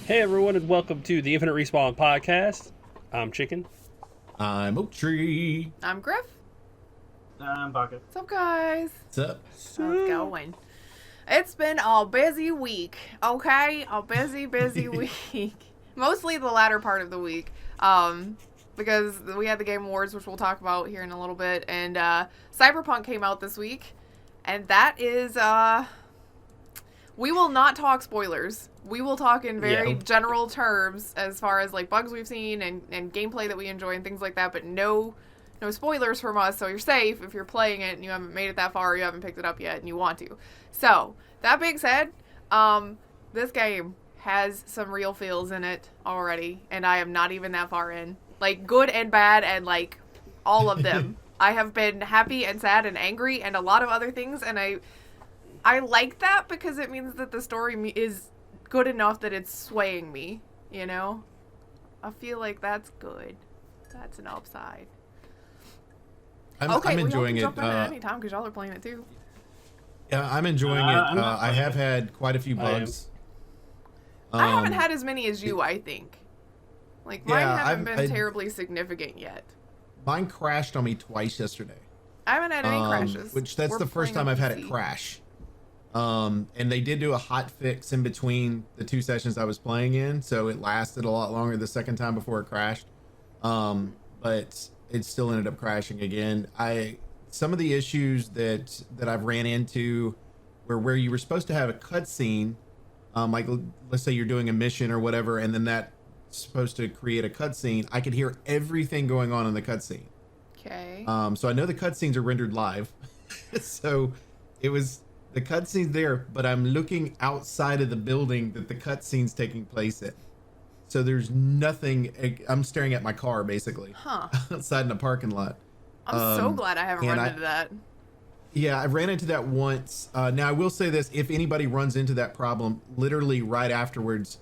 Hey everyone, and welcome to the Infinite Respawn podcast. I'm Chicken. I'm Oak Tree. I'm Grif. I'm Baka. What's up, guys? What's up? How's it going? It's been a busy week, okay? A busy week. Mostly the latter part of the week, because we had the Game Awards, which we'll talk about here in a little bit, and Cyberpunk came out this week, and that is, we will not talk spoilers. We will talk in very general terms as far as like bugs we've seen and gameplay that we enjoy and things like that, but no spoilers from us, so you're safe if you're playing it and you haven't made it that far or you haven't picked it up yet and you want to. So, that being said, this game has some real feels in it already, and I am not even that far in. Like, good and bad and, like, all of them. I have been happy and sad and angry and a lot of other things, and I like that because it means that the story is good enough that it's swaying me, you know? I feel like that's good. That's an upside. I'm enjoying it. Jump in at any time because y'all are playing it too. Yeah, I'm enjoying it. I have had quite a few bugs. I haven't had as many as you, I think. Like, mine haven't been terribly significant yet. Mine crashed on me twice yesterday. I haven't had any crashes. Which that's the first time I've had it crash. And they did do a hot fix in between the two sessions I was playing in, so it lasted a lot longer the second time before it crashed. But it still ended up crashing again. Some of the issues that I've ran into where you were supposed to have a cutscene, like let's say you're doing a mission or whatever, and then that's supposed to create a cutscene. I could hear everything going on in the cutscene. Okay. So I know the cutscenes are rendered live, so it was the cutscenes there, but I'm looking outside of the building that the cutscene's taking place in. So there's nothing. I'm staring at my car basically, outside in the parking lot. I'm so glad I haven't run into that. Yeah, I ran into that once. Now I will say this: if anybody runs into that problem, literally right afterwards,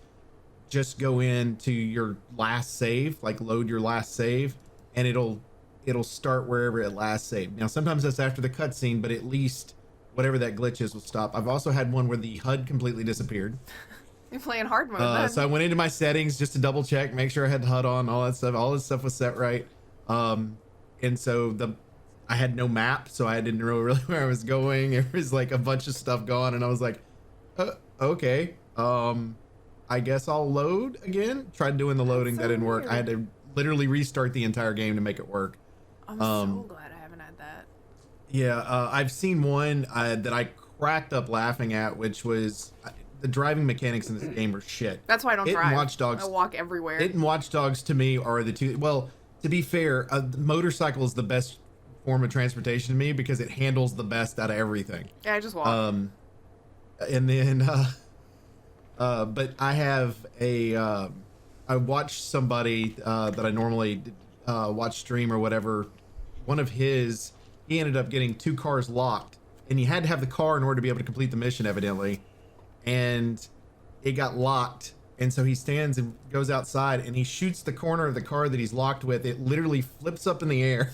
just go into your last save, like load your last save, and it'll start wherever it last saved. Now sometimes that's after the cutscene, but at least whatever that glitch is will stop. I've also had one where the HUD completely disappeared. You're playing hard mode then. So I went into my settings just to double check, make sure I had the HUD on, all that stuff. All this stuff was set right. And so I had no map, so I didn't know really where I was going. There was like a bunch of stuff gone, and I was like, okay. I guess I'll load again. Tried doing the loading, that didn't work. I had to literally restart the entire game to make it work. I'm so glad I haven't had that. Yeah, I've seen one that I cracked up laughing at, which was the driving mechanics in this game are shit. That's why I don't drive. Watch Dogs, I walk everywhere. It and Watch Dogs to me are the two. Well, to be fair, the motorcycle is the best form of transportation to me because it handles the best out of everything. Yeah, I just walk. And then, but I have I watched somebody that I normally watch stream or whatever. One of he ended up getting two cars locked, and you had to have the car in order to be able to complete the mission, evidently. And it got locked, and so he stands and goes outside, and he shoots the corner of the car that he's locked with. It literally flips up in the air,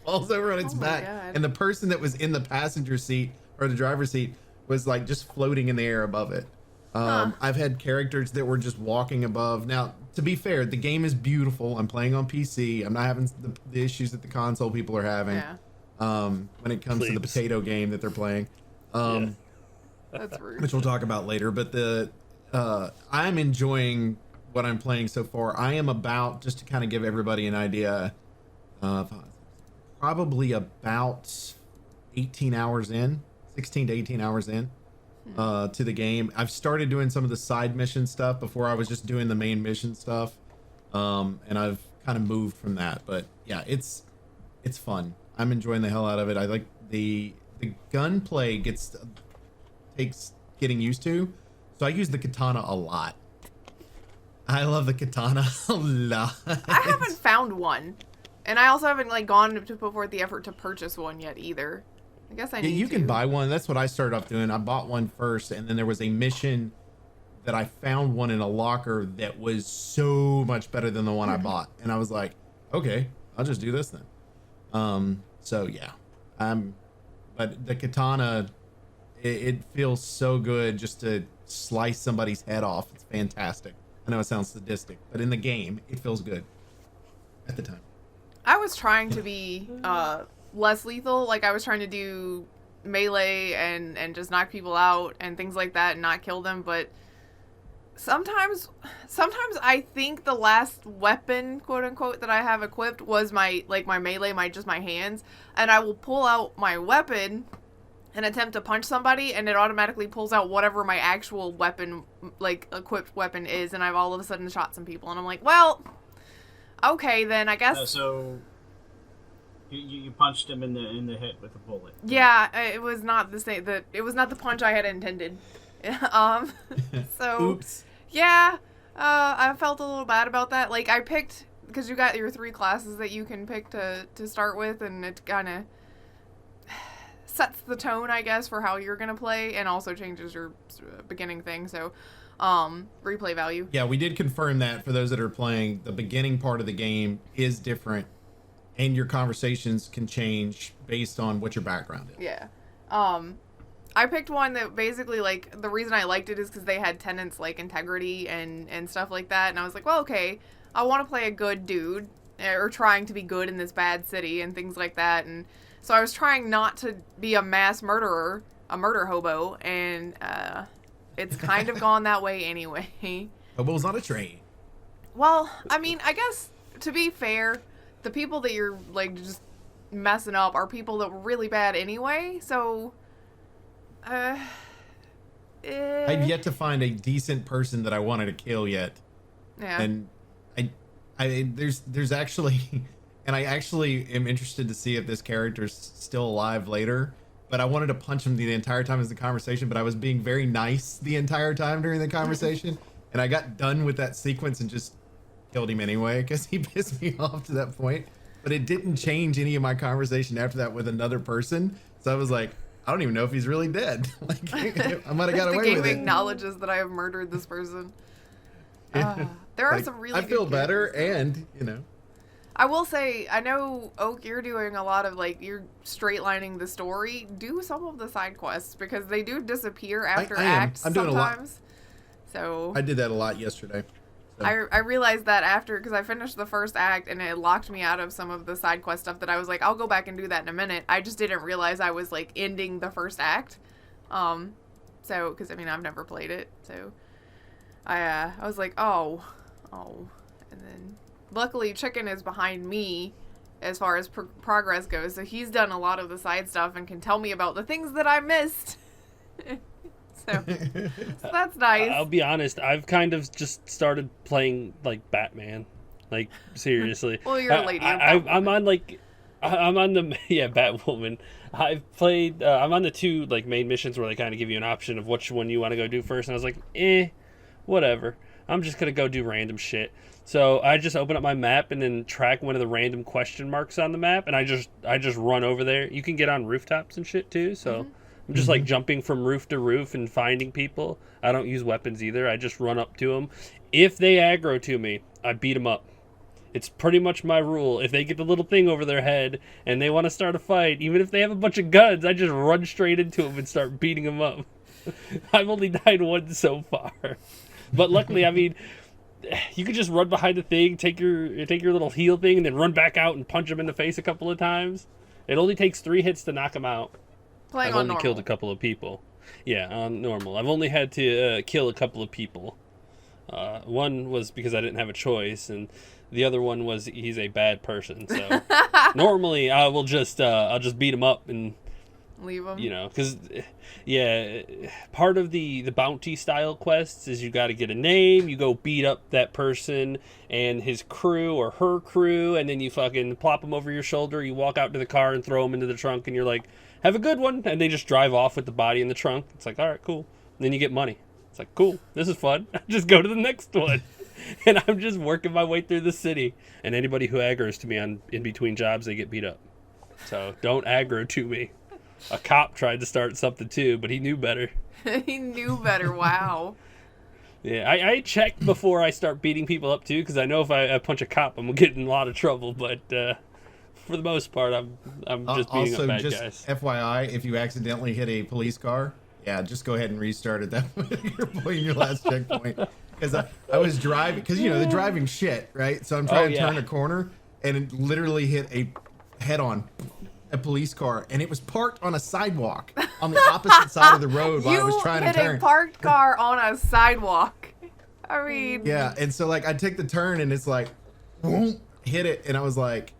falls over on its back, and the person that was in the passenger seat or the driver's seat was like just floating in the air above it. I've had characters that were just walking above. Now, to be fair, the game is beautiful. I'm playing on PC. I'm not having the issues that the console people are having. When it comes to the potato game that they're playing. That's rude. Which we'll talk about later. But I'm enjoying what I'm playing so far. I am about, just to kind of give everybody an idea, probably about 18 hours in, 16 to 18 hours in to the game. I've started doing some of the side mission stuff. Before I was just doing the main mission stuff. And I've kind of moved from that. But yeah, it's fun. I'm enjoying the hell out of it. I like the gunplay takes getting used to, so I use the katana a lot. I love the katana a lot. I haven't found one, and I also haven't like gone to put forth the effort to purchase one yet either. I guess I need you can buy one. That's what I started off doing. I bought one first, and then there was a mission that I found one in a locker that was so much better than the one I bought, and I was like, okay, I'll just do this then. So yeah, but the katana, it feels so good just to slice somebody's head off. It's fantastic. I know it sounds sadistic, but in the game, it feels good at the time. I was trying to be less lethal. Like I was trying to do melee and just knock people out and things like that and not kill them, but sometimes I think the last weapon, quote unquote, that I have equipped was my melee, my hands, and I will pull out my weapon and attempt to punch somebody, and it automatically pulls out whatever my actual weapon, like equipped weapon is, and I've all of a sudden shot some people, and I'm like, well, okay then, I guess. So you punched him in the head with a bullet. Yeah, it was not the same. It was not the punch I had intended. So Oops. yeah, I felt a little bad about that. Like I picked, because you got your 3 classes that you can pick to start with, and it kind of sets the tone, I guess, for how you're gonna play, and also changes your beginning thing. So replay value. Yeah, we did confirm that for those that are playing. The beginning part of the game is different, and your conversations can change based on what your background is. Yeah. I picked one that basically, like, the reason I liked it is because they had tenets like integrity and stuff like that, and I was like, well, okay, I want to play a good dude, or trying to be good in this bad city and things like that, and so I was trying not to be a mass murderer, a murder hobo, and it's kind of gone that way anyway. Hobo's on a train. Well, I mean, I guess, to be fair, the people that you're, like, just messing up are people that were really bad anyway, so I've yet to find a decent person that I wanted to kill yet. Yeah. And there's actually, and I actually am interested to see if this character's still alive later, but I wanted to punch him the entire time as the conversation, but I was being very nice the entire time during the conversation, and I got done with that sequence and just killed him anyway, because he pissed me off to that point. But it didn't change any of my conversation after that with another person, so I was like, I don't even know if he's really dead. Like, I might have got away with it. The game acknowledges that I have murdered this person. There are some really I feel good better, characters, and, you know. I will say, I know, Oak, you're doing a lot of, like, you're straight lining the story. Do some of the side quests, because they do disappear after I am. acts I'm doing sometimes. a lot. So I did that a lot yesterday. So. I realized that after, because I finished the first act, and it locked me out of some of the side quest stuff that I was like, I'll go back and do that in a minute. I just didn't realize I was, like, ending the first act. So, because, I mean, I've never played it, so I was like, oh, and then luckily Chicken is behind me as far as progress goes, so he's done a lot of the side stuff and can tell me about the things that I missed. So that's nice. I'll be honest, I've kind of just started playing like Batman, like seriously. Well, you're a lady. I'm on like, I'm on the Batwoman. I've played. I'm on the 2 like main missions where they kind of give you an option of which one you want to go do first, and I was like, whatever. I'm just gonna go do random shit. So I just open up my map and then track one of the random question marks on the map, and I just run over there. You can get on rooftops and shit too, so. Mm-hmm. I'm just like jumping from roof to roof and finding people. I don't use weapons either. I just run up to them. If they aggro to me, I beat them up. It's pretty much my rule. If they get the little thing over their head and they want to start a fight, even if they have a bunch of guns, I just run straight into them and start beating them up. I've only died once so far. But luckily, I mean, you could just run behind the thing, take your little heal thing, and then run back out and punch them in the face a couple of times. It only takes 3 hits to knock them out. Playing I've on only normal. killed a couple of people. Yeah, on normal. I've only had to kill a couple of people. One was because I didn't have a choice, and the other one was he's a bad person. So normally I will just I'll just beat him up and leave him. You know, because part of the bounty style quests is you got to get a name. You go beat up that person and his crew or her crew, and then you fucking plop them over your shoulder. You walk out to the car and throw them into the trunk, and you're like, have a good one, and they just drive off with the body in the trunk. It's like, all right, cool. And then you get money. It's like, cool, this is fun. Just go to the next one. And I'm just working my way through the city. And anybody who aggroes to me in between jobs, they get beat up. So don't aggro to me. A cop tried to start something too, but he knew better. He knew better, wow. Yeah, I check before I start beating people up too, because I know if I punch a cop, I'm getting in a lot of trouble, but for the most part, I'm just beating up bad guys. Also, just FYI, if you accidentally hit a police car, yeah, just go ahead and restart at that point. You're playing your last checkpoint. because I was driving, because the driving shit, right? So I'm trying to turn a corner, and it literally hit a head-on a police car, and it was parked on a sidewalk on the opposite side of the road while I was trying to turn. You hit a parked car on a sidewalk. I mean, yeah, and so like I take the turn, and it's like, whoop, hit it, and I was like,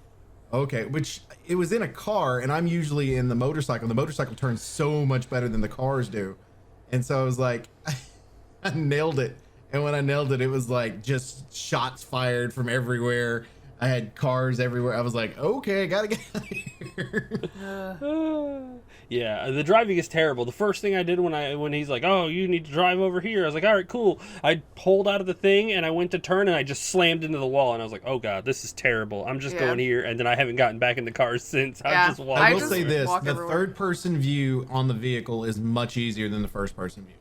okay, which it was in a car, and I'm usually in the motorcycle. The motorcycle turns so much better than the cars do, and so I was like, I nailed it. And when I nailed it, it was like just shots fired from everywhere. I had cars everywhere. I was like, okay, I gotta get out of here. Yeah, the driving is terrible. The first thing I did when he's like, "Oh, you need to drive over here," I was like, "All right, cool." I pulled out of the thing and I went to turn and I just slammed into the wall and I was like, "Oh god, this is terrible. I'm just going here." And then I haven't gotten back in the car since. Yeah. I just walked. I will say this: the everywhere. third-person view on the vehicle is much easier than the first-person view.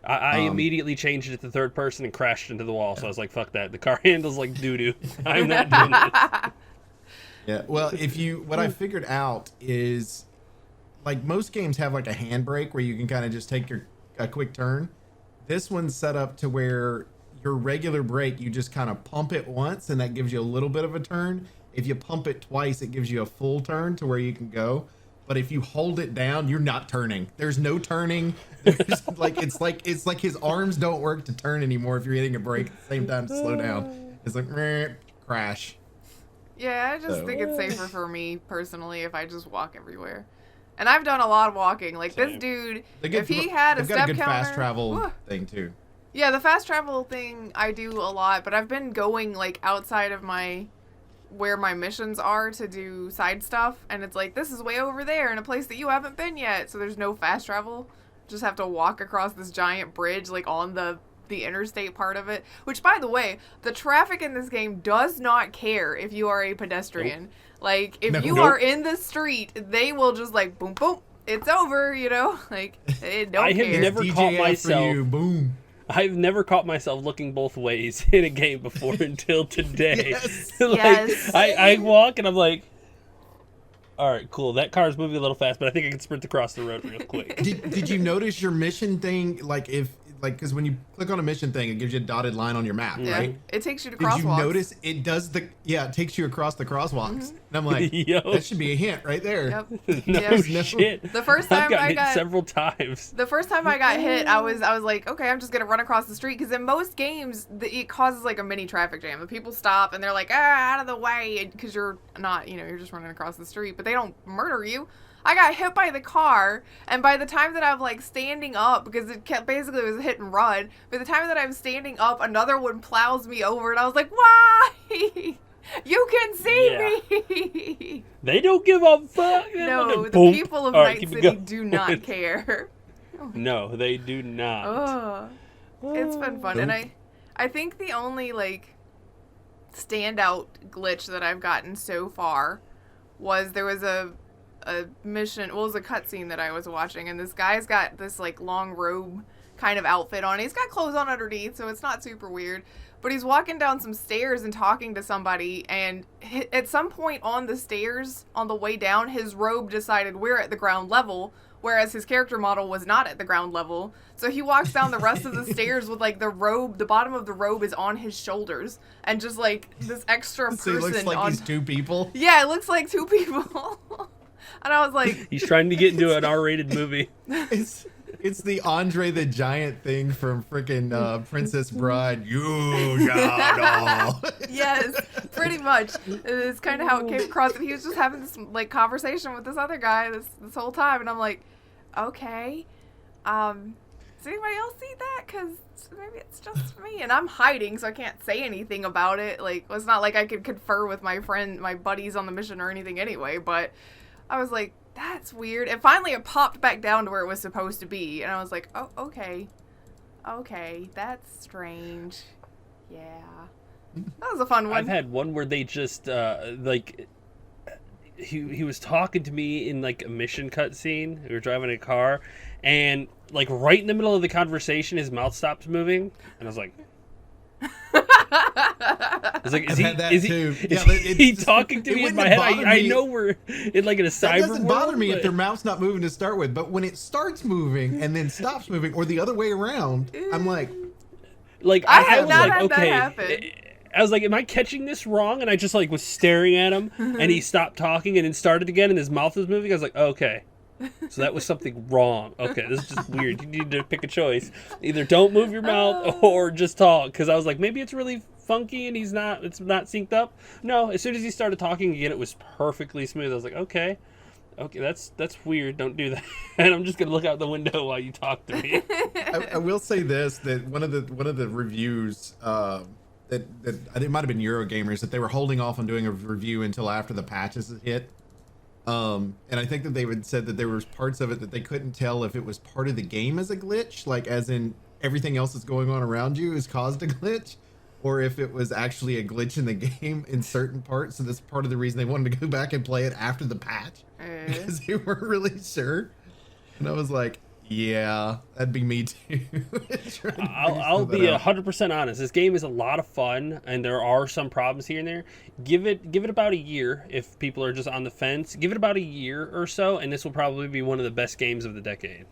I immediately changed it to third person and crashed into the wall. So I was like, "Fuck that! The car handles like doo doo. I'm not doing this." Yeah. Well, what I figured out is, like most games have like a handbrake where you can kind of just take a quick turn. This one's set up to where your regular brake, you just kind of pump it once, and that gives you a little bit of a turn. If you pump it twice, it gives you a full turn to where you can go. But if you hold it down, you're not turning. There's no turning. There's, it's like his arms don't work to turn anymore if you're hitting a brake at the same time to slow down. It's like crash. Yeah, I just think it's safer for me personally if I just walk everywhere. And I've done a lot of walking. Like this dude, if he had a they've step got a good counter, fast travel thing too. Yeah, the fast travel thing I do a lot, but I've been going like outside of where my missions are to do side stuff, and it's like, this is way over there in a place that you haven't been yet, so there's no fast travel. Just have to walk across this giant bridge like on the interstate part of it, which by the way, the traffic in this game does not care if you are a pedestrian. Nope. Like if you are in the street, they will just like boom boom, it's over, like they don't I care. have never caught myself. For you. Boom. I've never caught myself looking both ways in a game before until today. Yes. Yes. I walk and I'm like, all right, cool. That car's moving a little fast, but I think I can sprint across the road real quick. Did you notice your mission thing? Because when you click on a mission thing, it gives you a dotted line on your map, right? It takes you to crosswalks. Did you notice it does it takes you across the crosswalks? And I'm like, that should be a hint right there. Yep. No shit. The first time I've gotten hit several times. The first time I got hit, I was like, okay, I'm just gonna run across the street, because in most games it causes like a mini traffic jam. The people stop and they're like, out of the way, because you're not, you're just running across the street, but they don't murder you. I got hit by the car, and by the time that I'm like standing up, because it kept basically it was a hit and run, by the time that I'm standing up, another one plows me over, and I was like, why? You can see me. They don't give a fuck. No, the Boom. people of All Night City do not care. No, they do not. It's been fun, and I think the only like standout glitch that I've gotten so far was there was a mission, well, it was a cutscene that I was watching, and this guy's got this like long robe kind of outfit on. He's got clothes on underneath, so it's not super weird, but he's walking down some stairs and talking to somebody, and at some point on the stairs on the way down, his robe decided we're at the ground level, whereas his character model was not at the ground level. So he walks down the rest of the stairs with like the bottom of the robe is on his shoulders, and just like this extra person. So it looks like he's two people? Yeah, it looks like two people. And I was like, he's trying to get into an R-rated movie. It's the Andre the Giant thing from freaking Princess Bride. You shall know. Yes, pretty much. It's kind of how it came across. And he was just having this like conversation with this other guy this whole time, and I'm like, okay, does anybody else see that? Because maybe it's just me, and I'm hiding, so I can't say anything about it. Like, it's not like I could confer with my buddies on the mission or anything anyway. But I was like, that's weird. And finally it popped back down to where it was supposed to be. And I was like, oh, okay. Okay, that's strange. Yeah. That was a fun one. I've had one where they just, he was talking to me in, like, a mission cutscene. We were driving a car. And, like, right in the middle of the conversation, his mouth stops moving. And I was like... I was like, is he talking to me in my head? I know we're in like in a cyber world. It doesn't bother me if their mouth's not moving to start with, but when it starts moving and then stops moving, or the other way around, I'm like, Like I I have was not like, had that okay. happen. I was like, am I catching this wrong? And I just like was staring at him, and he stopped talking and then started again, and his mouth was moving. I was like, okay. So that was something wrong. Okay, this is just weird. You need to pick a choice. Either don't move your mouth or just talk. Because I was like, maybe it's really funky and it's not synced up. No, as soon as he started talking again, it was perfectly smooth. I was like, okay, that's weird. Don't do that. And I'm just gonna look out the window while you talk to me. I will say this, that one of the reviews that I think it might have been Eurogamers, that they were holding off on doing a review until after the patches hit. And I think that they had said that there was parts of it that they couldn't tell if it was part of the game as a glitch, like as in everything else that's going on around you has caused a glitch, or if it was actually a glitch in the game in certain parts. So that's part of the reason they wanted to go back and play it after the patch, because they weren't really sure. And I was like, yeah, that'd be me too. I'll be 100% honest. This game is a lot of fun, and there are some problems here and there. Give it about a year if people are just on the fence. Give it about a year or so, and this will probably be one of the best games of the decade.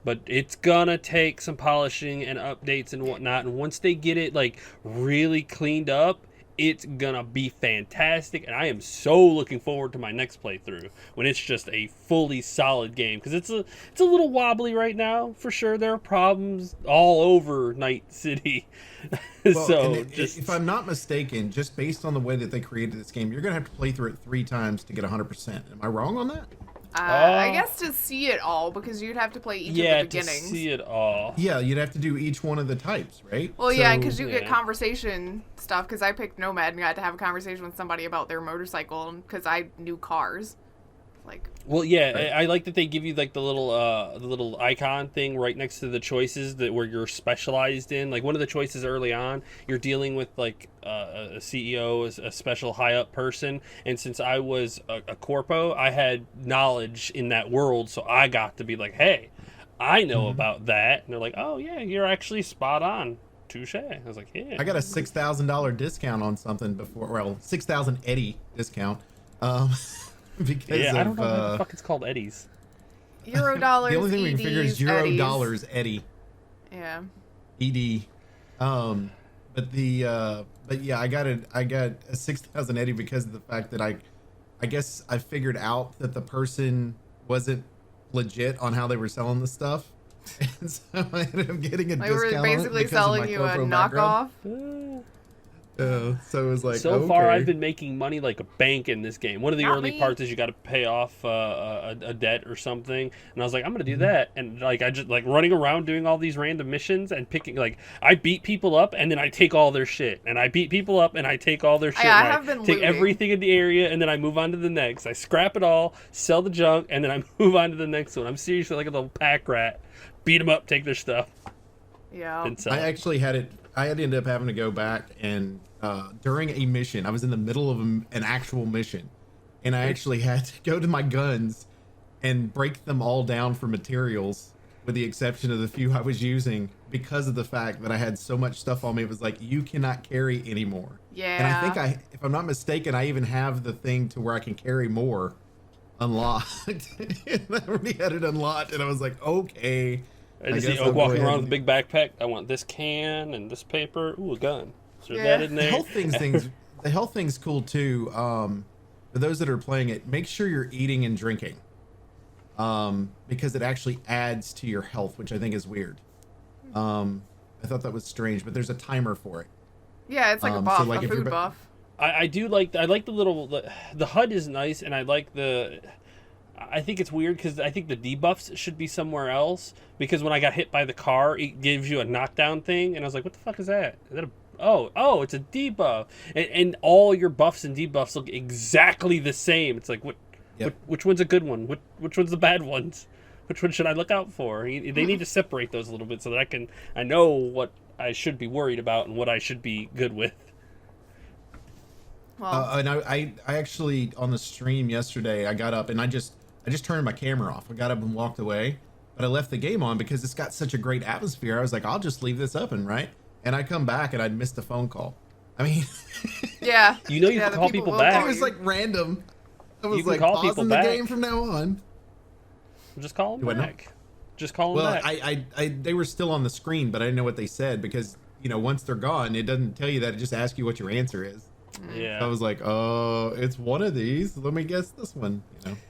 But it's gonna take some polishing and updates and whatnot. And once they get it like really cleaned up, it's gonna be fantastic. And I am so looking forward to my next playthrough when it's just a fully solid game, because it's a little wobbly right now for sure. There are problems all over Night City. Well, So if I'm not mistaken, just based on the way that they created this game, you're gonna have to play through it 3 times to get 100%. Am I wrong on that? I guess to see it all, because you'd have to play each of the beginnings. To see it all. Yeah, you'd have to do each one of the types, right? Well, yeah, because you get Yeah. conversation stuff, because I picked Nomad and got to have a conversation with somebody about their motorcycle, because I knew cars. Like, Well, yeah, Right. I like that they give you like the little icon thing right next to the choices that where you're specialized in. Like one of the choices early on, you're dealing with like a CEO, a special high up person, and since I was a corpo, I had knowledge in that world, so I got to be like, hey, I know about that, and they're like, oh yeah, you're actually spot on. Touche. I was like, yeah. I got a $6,000 discount on something before, well, 6,000 Eddie discount. Because Yeah, of, I don't know what the fuck it's called, Eddies. Euro dollars, the only thing we can figure is Euro Eddies. dollars Eddie. Yeah. ED. But yeah, I got a 6,000 Eddie because of the fact that I guess I figured out that the person wasn't legit on how they were selling the stuff. And so I ended up getting a They discount were on it basically because of my selling you a corpo knockoff. background. So it was like, So far, okay. I've been making money like a bank in this game. One of the Not early me. parts is you got to pay off a debt or something, and I was like, I'm gonna do that, and like I just like running around doing all these random missions and picking like I beat people up and then I take all their shit, and I beat people up and I take all their shit. Yeah, I and have been take looting. everything in the area and then I move on to the next. I scrap it all, sell the junk, and then I move on to the next one. I'm seriously like a little pack rat. Beat them up, take their stuff, Yeah. and sell I it. actually had it. I had to end up having to go back and during a mission, I was in the middle of an actual mission, and I actually had to go to my guns and break them all down for materials, with the exception of the few I was using, because of the fact that I had so much stuff on me. It was like, you cannot carry anymore. Yeah. And I think if I'm not mistaken, I even have the thing to where I can carry more unlocked. And I already had it unlocked, and I was like, okay. I just guess see I'll go walking ahead around and- with a big backpack. I want this can and this paper. Ooh, a gun. Throw Yeah. that in The there. health thing's cool too. For those that are playing it, make sure you're eating and drinking, because it actually adds to your health, which I think is weird. I thought that was strange, but there's a timer for it. Yeah, it's like a so, buff, like, a if you're food ba- buff. I do like the little the HUD is nice, and I like the. I think it's weird because I think the debuffs should be somewhere else, because when I got hit by the car, it gives you a knockdown thing, and I was like, what the fuck is that? Is that a oh, it's a debuff, and all your buffs and debuffs look exactly the same. It's like Yep. which one's a good one? Which one's the bad ones? Which one should I look out for? They need to separate those a little bit so that I know what I should be worried about and what I should be good with. Well, And I actually, on the stream yesterday, I got up and I just turned my camera off. I got up and walked away, but I left the game on because it's got such a great atmosphere. I was like, I'll just leave this open, right? And I come back and I'd missed a phone call. I mean, yeah. You know you Yeah, can the call people will back. call it was you. like random. I was You can like call people pausing the back. game from now on. Just call them Do I know? back. Just call them Well, back. they were still on the screen, but I didn't know what they said because once they're gone, it doesn't tell you that. It just asks you what your answer is. Yeah. I was like, oh, it's one of these. Let me guess this one.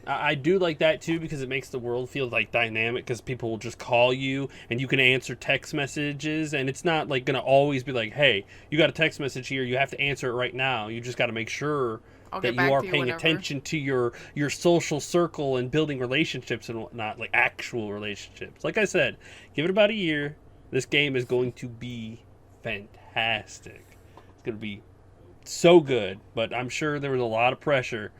I do like that too because it makes the world feel like dynamic because people will just call you and you can answer text messages and it's not like gonna always be like, hey, you got a text message here, you have to answer it right now. You just got to make sure I'll that get back you are to you paying whenever. attention to your social circle and building relationships and whatnot, like actual relationships. Like I said, give it about a year. This game is going to be fantastic. It's going to be so good, but I'm sure there was a lot of pressure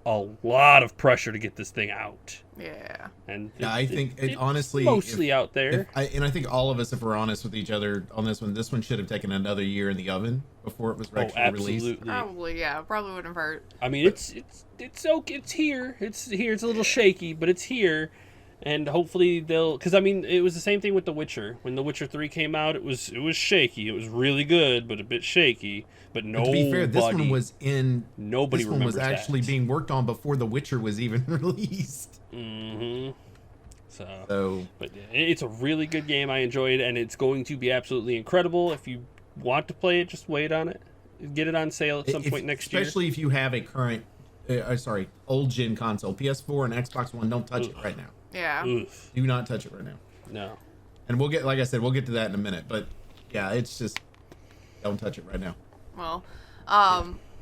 to get this thing out. Yeah. And Yeah, I think it's honestly, mostly out there. and I think all of us, if we're honest with each other on this one should have taken another year in the oven before it was actually released. Absolutely. Probably, yeah. Probably wouldn't have hurt. I mean, it's okay. It's here. It's here. It's a little shaky, but it's here. And hopefully they'll, because I mean, it was the same thing with The Witcher. When The Witcher 3 came out, it was shaky. It was really good, but a bit shaky. But But to be fair, this one was nobody this one was remembers actually that. being worked on before The Witcher was even released. Mm-hmm. So, But yeah, it's a really good game. I enjoyed it, and it's going to be absolutely incredible. If you want to play it, just wait on it. Get it on sale at some point next year. especially if you have a current, old gen console, PS4 and Xbox One, don't touch it right now. Yeah. Oof. Do not touch it right now. No. And like I said, we'll get to that in a minute. But yeah, it's just don't touch it right now. Well,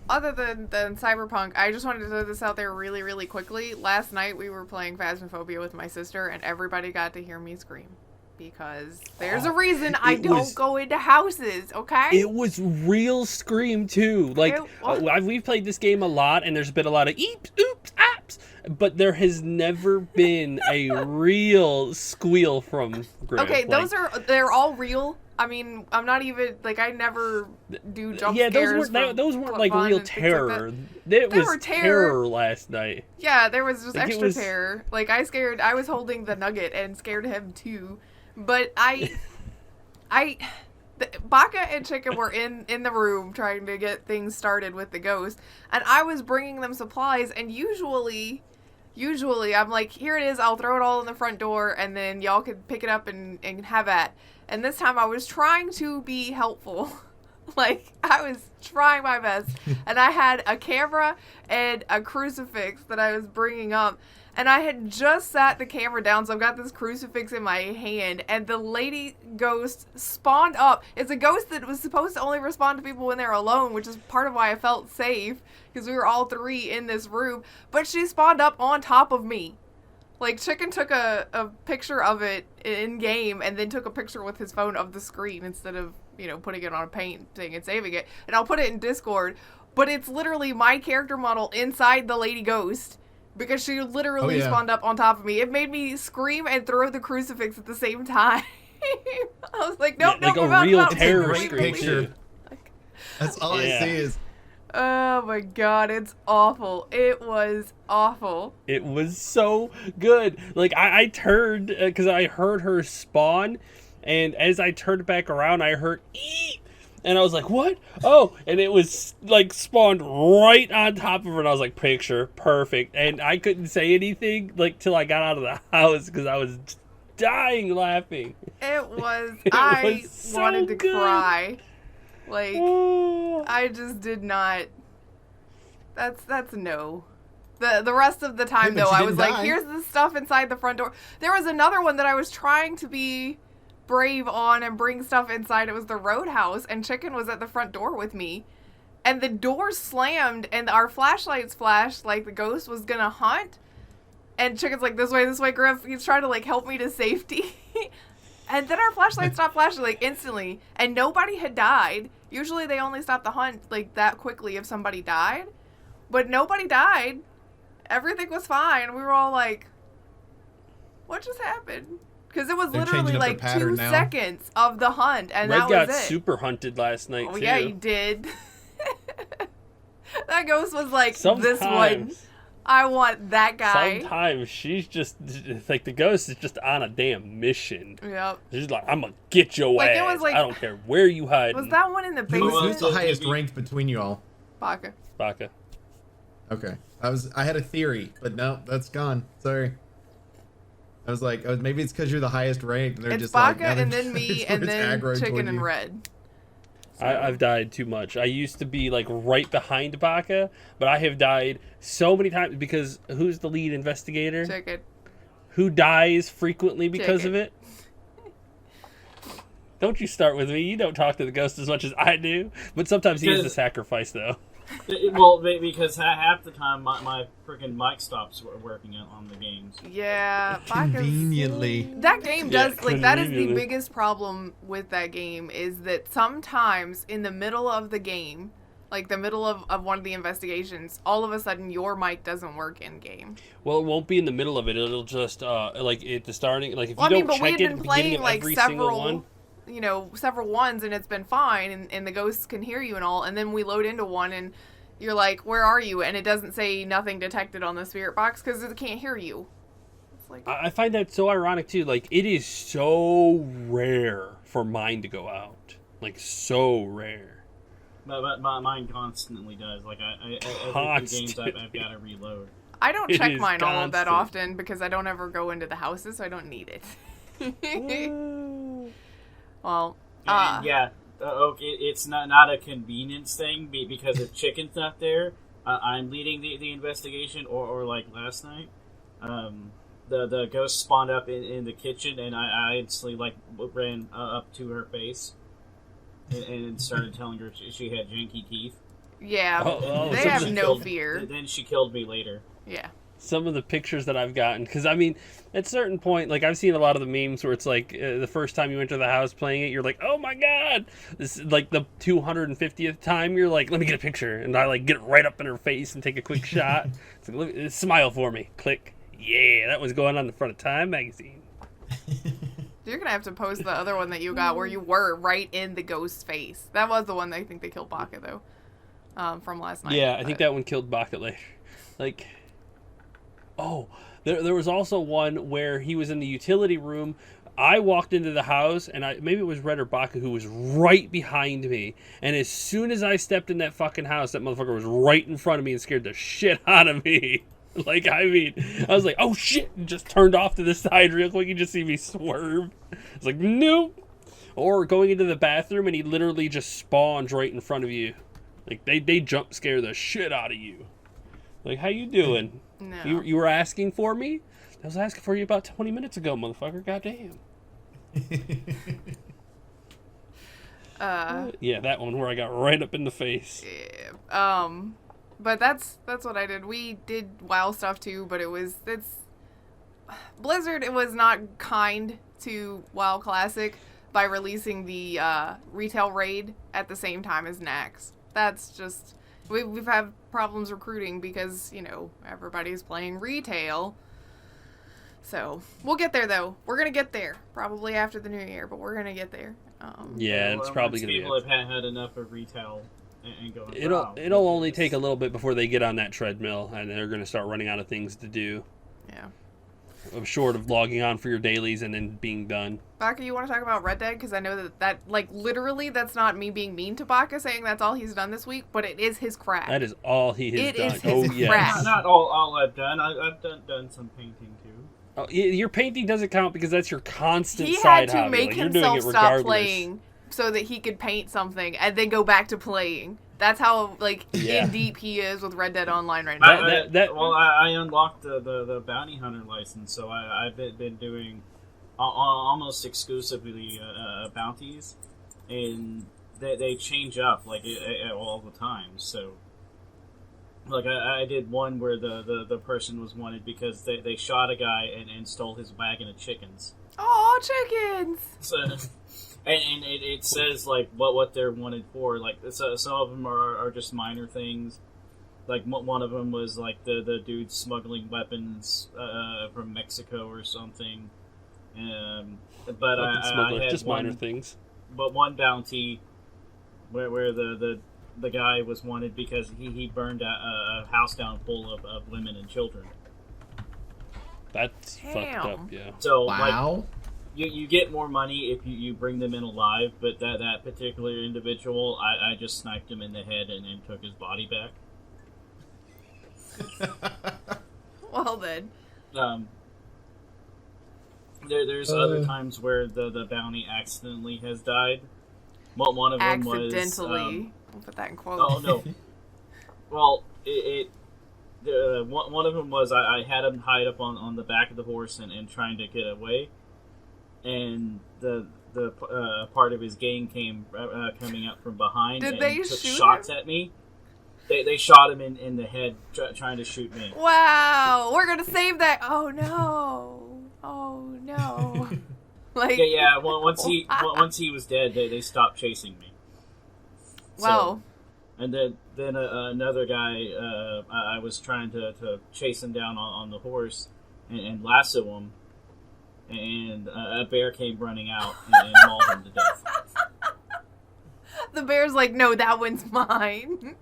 other than Cyberpunk, I just wanted to throw this out there really, really quickly. Last night we were playing Phasmophobia with my sister, and everybody got to hear me scream. Because there's a reason I don't go into houses, okay? It was real scream too. Like we've played this game a lot, and there's been a lot of eeps, oops, apps, but there has never been a real squeal from Grif. Okay, Like, they're all real. I mean, I'm not even like I never do jump yeah, scares. those weren't like fun real and things like terror. that. It They was were terror last night. Yeah, there was just Like, it extra was- terror. Like I was holding the nugget and scared him too. But Baka and Chicken were in the room trying to get things started with the ghost, and I was bringing them supplies, and usually I'm like, here it is, I'll throw it all in the front door, and then y'all can pick it up and have at. And this time I was trying to be helpful. Like, I was trying my best, and I had a camera and a crucifix that I was bringing up, and I had just sat the camera down, so I've got this crucifix in my hand, and the lady ghost spawned up. It's a ghost that was supposed to only respond to people when they're alone, which is part of why I felt safe, because we were all three in this room, but she spawned up on top of me. Like, Chicken took a picture of it in-game, and then took a picture with his phone of the screen instead of, putting it on a paint thing and saving it. And I'll put it in Discord, but it's literally my character model inside the lady ghost, because she literally spawned up on top of me. It made me scream and throw the crucifix at the same time. I was like, nope, Like nope, a real nope, terror wait, scream. picture. too. That's all Yeah. I see is Oh my god, it's awful. It was awful. It was so good. Like, I turned, because I heard her spawn, and as I turned back around, I heard, eep! And I was like, what? Oh, and it was, like, spawned right on top of her, and I was like, picture, perfect. And I couldn't say anything, like, till I got out of the house, because I was dying laughing. It was, It I was so wanted to good. cry. Like, Oh. I just did not. That's no. The rest of the time, Hey, but though, you I didn't was like, die. here's the stuff inside the front door. There was another one that I was trying to be brave on and bring stuff inside. It was the Roadhouse, and Chicken was at the front door with me. And the door slammed, and our flashlights flashed like the ghost was gonna hunt. And Chicken's like, this way, Griff. He's trying to, like, help me to safety. And then our flashlights stopped flashing, like, instantly. And nobody had died. Usually they only stop the hunt, like, that quickly if somebody died. But nobody died. Everything was fine. We were all like, what just happened? Because it was They're literally, changing up their like, pattern 2 now. seconds of the hunt. And Red that got was it. super hunted last night, Oh, too. yeah, he did. That ghost was like, Sometimes, this one. I want that guy. sometimes she's just, like, the ghost is just on a damn mission. Yep. She's like, I'm gonna get your Like, ass. it was like- I don't care where you hide. Was that one in the who's basement? the highest ranked between you all. Baka. Baka? Okay, I had a theory, but no, that's gone. Sorry. I was like, maybe it's because you're the highest ranked. They're It's just Baka like, and then me and then aggro Chicken toward and you. Red. So, I've died too much. I used to be like right behind Baka, but I have died so many times because who's the lead investigator? Chicken. Who dies frequently because Chicken. of it? Don't you start with me. You don't talk to the ghost as much as I do. But sometimes he is the sacrifice, though. Well, because half the time my freaking mic stops working on the games. Yeah, Baka's- Conveniently. That game Yeah, does, like, that is the conveniently. biggest problem with that game is that sometimes in the middle of the game, like the middle of one of the investigations, all of a sudden your mic doesn't work in game. Well, it won't be in the middle of it. It'll just, like, at the starting, like, if Well, I you mean, don't but we check had it at been the beginning playing of like every single several, one. you know, several ones, and it's been fine, and the ghosts can hear you and all, and then we load into one, and you're like, where are you? And it doesn't say nothing detected on the spirit box because it can't hear you. It's like, I find that so ironic, too. Like, it is so rare for mine to go out. Like, so rare. But mine constantly does. Like every few games I've got to reload. I don't It check is mine all that constant. often because I don't ever go into the houses, so I don't need it. Well, And yeah, okay, it's not a convenience thing because if Chicken's not there, I'm leading the investigation. Or like last night, the ghost spawned up in the kitchen, and I instantly like ran up to her face and started telling her she had janky teeth. yeah, Oh, they so have she no fear. Then she killed me later. Yeah. Some of the pictures that I've gotten, because I mean, at a certain point, like I've seen a lot of the memes where it's like the first time you enter the house playing it, you're like, oh my god! This is like the 250th time, you're like, let me get a picture, and I like get right up in her face and take a quick shot. It's like, smile for me, click. Yeah, that was going on the front of Time magazine. You're gonna have to post the other one that you got where you were right in the ghost's face. That was the one that I think they killed Baka though, from last night. Yeah, I think that one killed Baka later. Like, oh, there was also one where he was in the utility room. I walked into the house, and maybe it was Red or Baka who was right behind me. And as soon as I stepped in that fucking house, that motherfucker was right in front of me and scared the shit out of me. Like, I mean, I was like, oh shit, and just turned off to the side real quick. You just see me swerve. It's like, nope. Or going into the bathroom, and he literally just spawns right in front of you. Like, they jump scare the shit out of you. Like, how you doing? No. You were asking for me? I was asking for you about 20 minutes ago, motherfucker. Goddamn. Yeah, that one where I got right up in the face. Yeah. But that's what I did. We did WoW stuff too, but it's Blizzard. It was not kind to WoW Classic by releasing the retail raid at the same time as Nax. That's just we've had problems recruiting because everybody's playing retail. So we'll get there though. We're gonna get there probably after the new year, but we're gonna get there. Yeah, it's probably going to be. People have had enough of retail and going. It'll only take a little bit before they get on that treadmill, and they're going to start running out of things to do. Yeah. Short of logging on for your dailies and then being done. Baka, you want to talk about Red Dead? Because I know that like literally that's not me being mean to Baka saying that's all he's done this week, but it is his craft. That is all he has It done. is his Oh yes. craft. Not all I've done. I've done some painting too. Oh, your painting doesn't count because that's your constant He side had to hobby. make Like, you're doing himself it stop regardless. playing so that he could paint something and then go back to playing. That's how Yeah. in deep he is with Red Dead Online right now. I unlocked the bounty hunter license, so I've been doing almost exclusively bounties, and they change up all the time. So, I did one where the person was wanted because they shot a guy and stole his wagon of chickens. Oh, chickens! So, and it says what they're wanted for. Some of them are just minor things. Like one of them was the dude smuggling weapons from Mexico or something. But I had just minor things. But one bounty where the guy was wanted because he burned a house down full of women and children. That's Damn. fucked up. Yeah. So Wow. You get more money if you bring them in alive, but that particular individual, I just sniped him in the head and took his body back. Well then. There's other times where the bounty accidentally has died, One of them was accidentally. I'll put that in quotes. oh no. Well, one of them was I had him tied up on the back of the horse and trying to get away, and the part of his gang came coming up from behind Did and they took shoot shots him? at me. They shot him in the head trying to shoot me. Wow, we're gonna save that. Oh no! Oh no! Like Yeah. Once he was dead, they stopped chasing me. wow. And then another guy, I was trying to chase him down on the horse and lasso him, and a bear came running out and mauled him to death. The bear's like, no, that one's mine.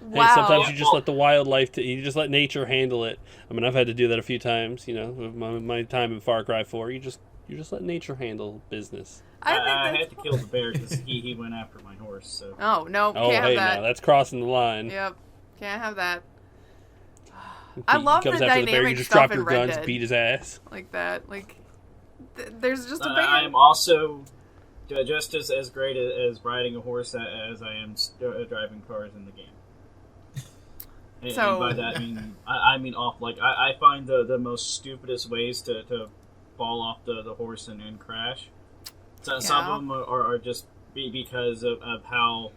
Wow. Hey, sometimes Yeah, you just let the wildlife, you just let nature handle it. I mean, I've had to do that a few times, you know, with my time in Far Cry 4. You just let nature handle business. I had to kill the bear because he went after my horse. So Oh no, Oh, can't hey, have that. now, that's crossing the line. Yep, can't have that. He I love comes the after the bear, you dynamic just stuff drop in your Red guns, Dead. beat his ass. Like that. Like there's just a bear. I am also just as great as riding a horse as I am driving cars in the game. And by that I mean off. Like I find the most stupidest ways to fall off the horse and crash. So, some of them are just because of how.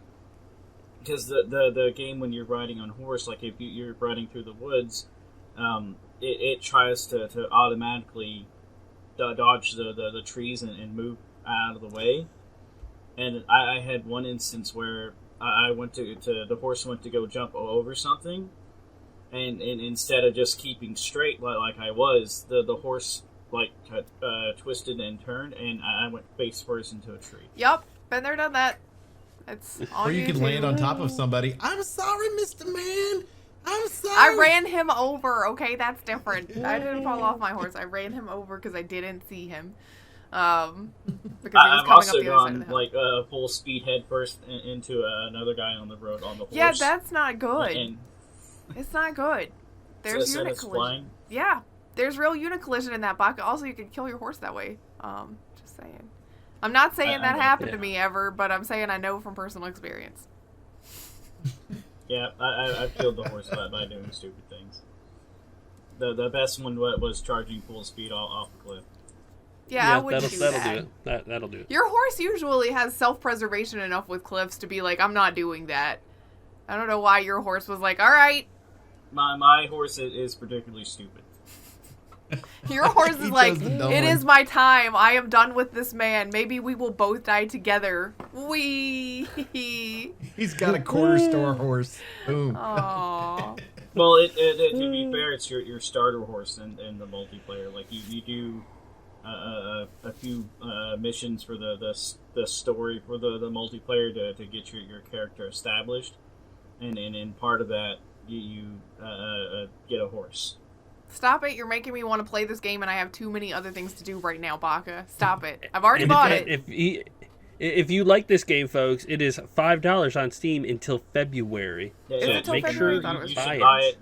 Because the game when you're riding on horse, like if you're riding through the woods, it tries to automatically dodge the trees and move out of the way. And I had one instance where I went to the horse went to go jump over something, and instead of just keeping straight like I was, the horse like twisted and turned, and I went face first into a tree. Yep, been there, done that. It's on Or you could YouTube. land on top of somebody. I'm sorry, Mr. Man. I'm sorry. I ran him over. Okay, that's different. I didn't fall off my horse. I ran him over because I didn't see him. Because he was I've coming up also the other side of gone the hill. like full speed head first into another guy on the road on the horse. Yeah, that's not good. And It's not good. There's so unit it's collision. flying. Yeah, there's real unit collision in that Baka. Also, you can kill your horse that way. Just saying. I'm not saying that happened to me ever, but I'm saying I know from personal experience. Yeah, I've killed the horse by doing stupid things. The best one was charging full speed off the cliff. Yeah, I wouldn't that'll do that. do it. That'll do it. Your horse usually has self-preservation enough with cliffs to be like, I'm not doing that. I don't know why your horse was like, all right. My horse is particularly stupid. Your horse is like, chose the dumb it one. is my time. I am done with this man. Maybe we will both die together. Wee. He's got a corner store horse. Boom. Aww. Well, to be fair, it's your starter horse in the multiplayer. Like you do a few missions for the story for the multiplayer to get your character established, and in part of that you get a horse. Stop it. You're making me want to play this game and I have too many other things to do right now, Baka. Stop it. I've already And bought it. If you like this game, folks, it is $5 on Steam until February. Yeah, Is it till make February? sure I thought it was you buy should it. buy it.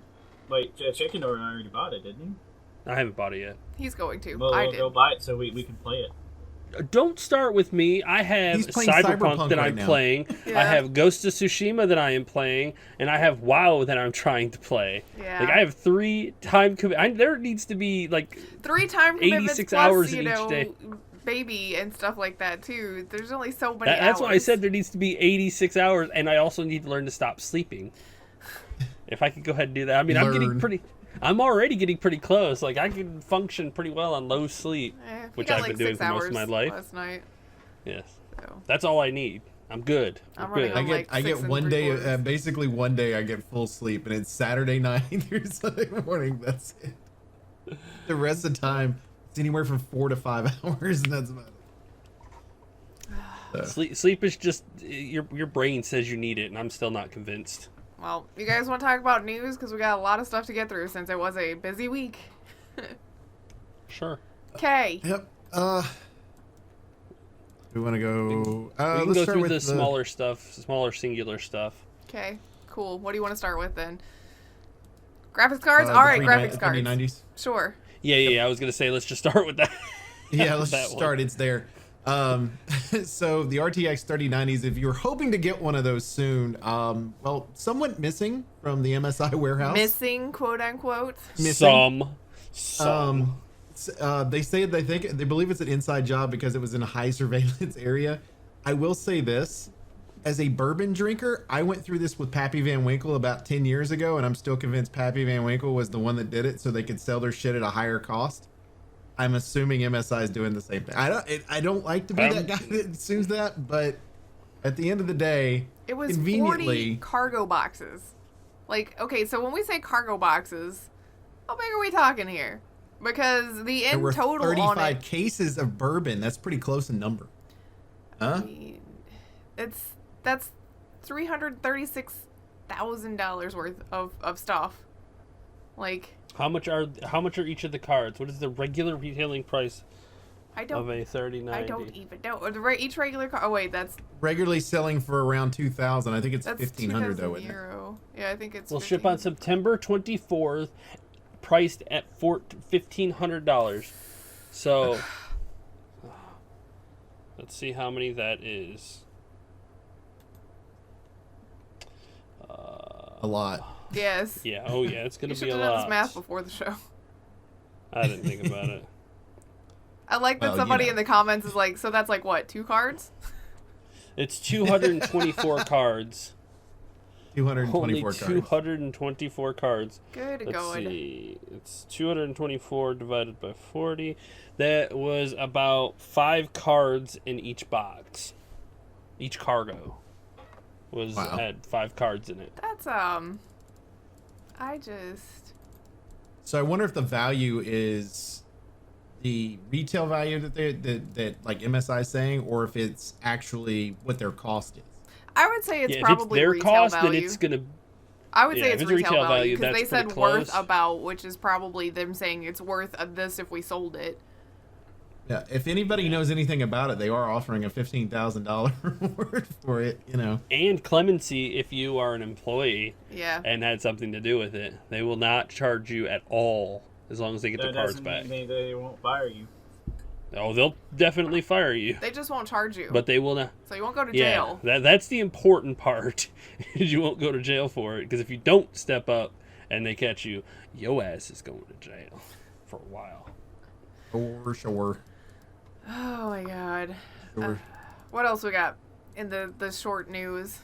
Wait, Chicken already bought it, didn't he? I haven't bought it yet. He's going to. Well, I we'll did. go buy it so we can play it. Don't start with me. I have He's playing Cyberpunk that right I'm now. playing. Yeah. I have Ghost of Tsushima that I am playing, and I have WoW that I'm trying to play. Yeah. Like I have 3 time there needs to be like 3 time commitments 86 plus, hours you in each know, day. baby and stuff like that too. There's only so many That's why I hours. said there needs to be 86 hours, and I also need to learn to stop sleeping. If I could go ahead and do that. I mean, I'm already getting pretty close. Like I can function pretty well on low sleep, We which got I've like been doing 6 for most hours of my life. last night. Yes. So. That's all I need. I'm good. I'm We're running good. on, like, I 6 get one 3/4. day, basically one day I get full sleep, and it's Saturday night through Sunday morning. That's it. The rest of the time, it's anywhere from 4 to 5 hours, and that's about it. Sleep is just your brain says you need it, and I'm still not convinced. Well, you guys want to talk about news? Because we got a lot of stuff to get through since it was a busy week. Sure. Okay. Yep. We want to go. We can Let's go start through with the smaller stuff, smaller singular stuff. Okay. Cool. What do you want to start with then? Graphics cards? All right, graphics cards. 90s. Sure. Yeah. I was gonna say let's just start with that. Yeah, let's That just start. one. It's there. So the RTX 3090s, if you're hoping to get one of those soon, well, some went missing from the MSI warehouse. Missing, quote unquote. Missing. Some. They say they believe it's an inside job because it was in a high surveillance area. I will say this. As a bourbon drinker, I went through this with Pappy Van Winkle about 10 years ago, and I'm still convinced Pappy Van Winkle was the one that did it so they could sell their shit at a higher cost. I'm assuming MSI is doing the same thing. I don't like to be that guy that assumes that, but at the end of the day, It was conveniently 40 cargo boxes. Like, okay, so when we say cargo boxes, how big are we talking here? Because the there end were total 35 on it, cases of bourbon. That's pretty close in number. Huh? I mean, that's $336,000 worth of stuff. Like, How much are each of the cards? What is the regular retailing price I of don't a 3090? I don't even know. Each regular car. Oh wait, that's Regularly selling for around 2,000. I think it's that's 1,500 though. 2,000 Isn't it? euro. Yeah, I think it's. Will ship on 15. September 24th, priced at $1,500. So, let's see how many that is. A lot. Yes. Yeah. Oh yeah, it's gonna You be should a have done lot. this math before the show. I didn't think about it. I like that Well, somebody you know. in the comments is like, so that's like what, 2 cards? It's 224 cards. 224 Only cards. 224 cards. Good Let's going. see. It's 224 divided by 40. That was about 5 cards in each box. Each cargo Wow. had 5 cards in it. That's I just So I wonder if the value is the retail value that like MSI is saying, or if it's actually what their cost is. I would say it's Yeah, if probably it's their retail cost, value. then it's gonna. I would yeah, say if it's it's retail retail value value, because they that's said pretty worth close. about, which is probably them saying it's worth of this if we sold it. Yeah, if anybody knows anything about it, they are offering a $15,000 reward for it. You know, And clemency if you are an employee Yeah. and had something to do with it. They will not charge you at all as long as they get That their cards doesn't back. mean they won't fire you. Oh, they'll definitely fire you, They just won't charge you. but they will not. So you won't go to Yeah, jail. that's the important part. Is you won't go to jail for it, because if you don't step up and they catch you, your ass is going to jail for a while. for sure. Oh my god. Sure. What else we got in the short news?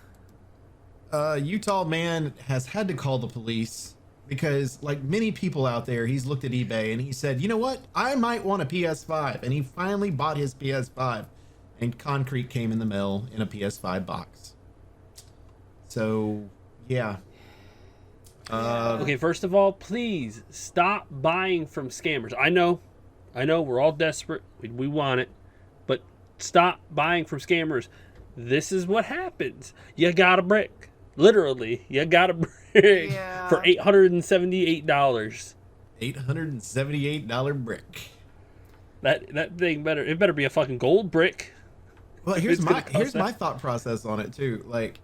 Utah man has had to call the police because, like many people out there, he's looked at eBay and he said, you know what, I might want a PS5. And he finally bought his PS5, and concrete came in the mail in a PS5 box. So, yeah. Okay, first of all, please stop buying from scammers. I know we're all desperate. We want it, but stop buying from scammers. This is what happens. You got a brick. Literally, you got a brick Yeah. for $878. $878 brick. That thing better be a fucking gold brick. Well, If here's it's gonna cost my that. thought process on it too. Like,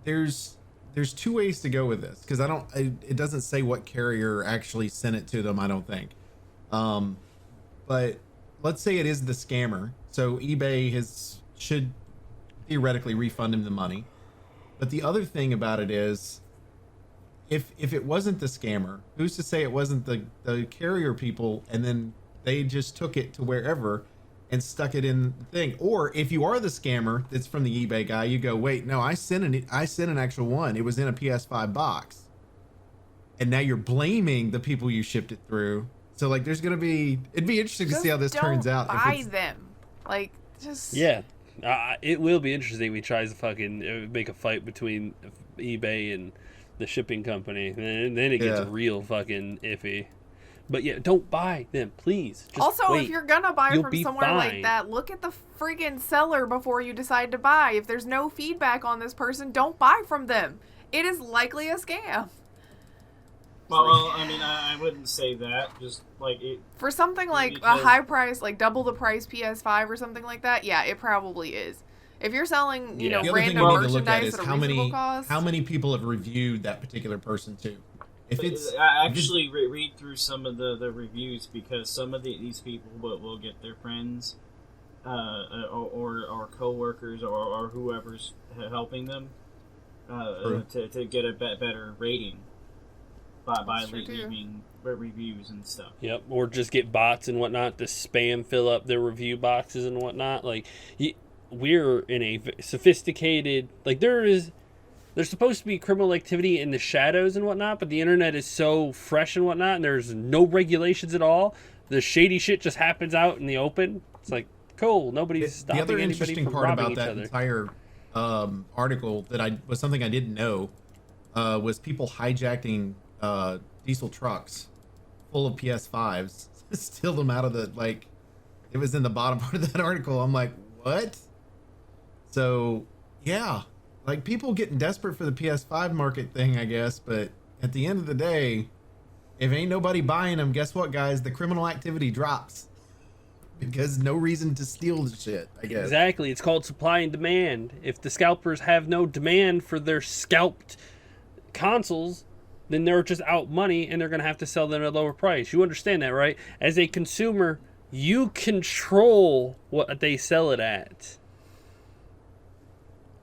there's 2 ways to go with this because it doesn't say what carrier actually sent it to them. I don't think. But let's say it is the scammer, so eBay should theoretically refund him the money. But the other thing about it is, if it wasn't the scammer, who's to say it wasn't the carrier people, and then they just took it to wherever and stuck it in the thing? Or if you are the scammer that's from the eBay guy, you go, wait, no, I sent an actual one. It was in a PS5 box, and now you're blaming the people you shipped it through. So like, it'd be interesting to see how this turns out. Buy If it's, them. Like, just Yeah, it will be interesting if he tries to fucking make a fight between eBay and the shipping company, and then it gets Yeah. real fucking iffy. But yeah, don't buy them, please. Just also, wait. if you're gonna buy You'll from be somewhere fine. like that, look at the friggin' seller before you decide to buy. If there's no feedback on this person, don't buy from them. It is likely a scam. Well, I mean, I wouldn't say that. Just like it. For something like a Because- high price, like double the price PS5 or something like that, yeah, it probably is. If you're selling, you Yeah. know, the other thing random we need to look at merchandise is at a how reasonable cost, many people have reviewed that particular person too. If it's I actually read through some of the reviews because some of these people will get their friends or coworkers or whoever's helping them True. to get a better rating by That's true, too. leaving reviews and stuff. Yep, or just get bots and whatnot to spam fill up their review boxes and whatnot. Like, we're in a sophisticated, like, there's supposed to be criminal activity in the shadows and whatnot, but the internet is so fresh and whatnot, and there's no regulations at all. The shady shit just happens out in the open. It's like, cool, nobody's The stopping other anybody interesting from part robbing about each that other. entire article that was something I didn't know was people hijacking diesel trucks full of PS5s, steal them out of the, like, it was in the bottom part of that article. I'm like, what? So, yeah, like, people getting desperate for the PS5 market thing, I guess, but at the end of the day, if ain't nobody buying them, guess what, guys? The criminal activity drops. Because no reason to steal the shit, I guess. Exactly. It's called supply and demand. If the scalpers have no demand for their scalped consoles, then they're just out money and they're going to have to sell them at a lower price. You understand that, right? As a consumer, you control what they sell it at.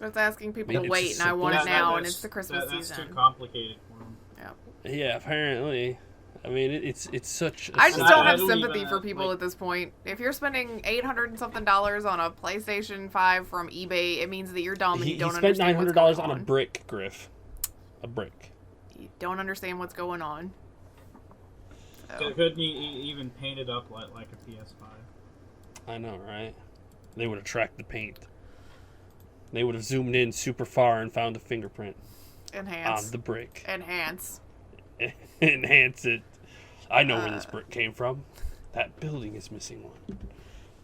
It's asking people I to mean, wait, it's and I want it That- now, that's- and it's the Christmas that's season. too complicated for them. Yeah, apparently. I mean, it's such. I just I don't have don't sympathy even, for people like- at this point. If you're spending $800 and something on a PlayStation 5 from eBay, it means that you're dumb and He you don't spent understand what's $900 going on a brick, Grif. A brick. You don't understand what's going on. So, Couldn't even paint it up like a PS5. I know, right? They would have tracked the paint. They would have zoomed in super far and found a fingerprint enhance. on the brick. Enhance. Enhance it. I know where this brick came from. That building is missing one.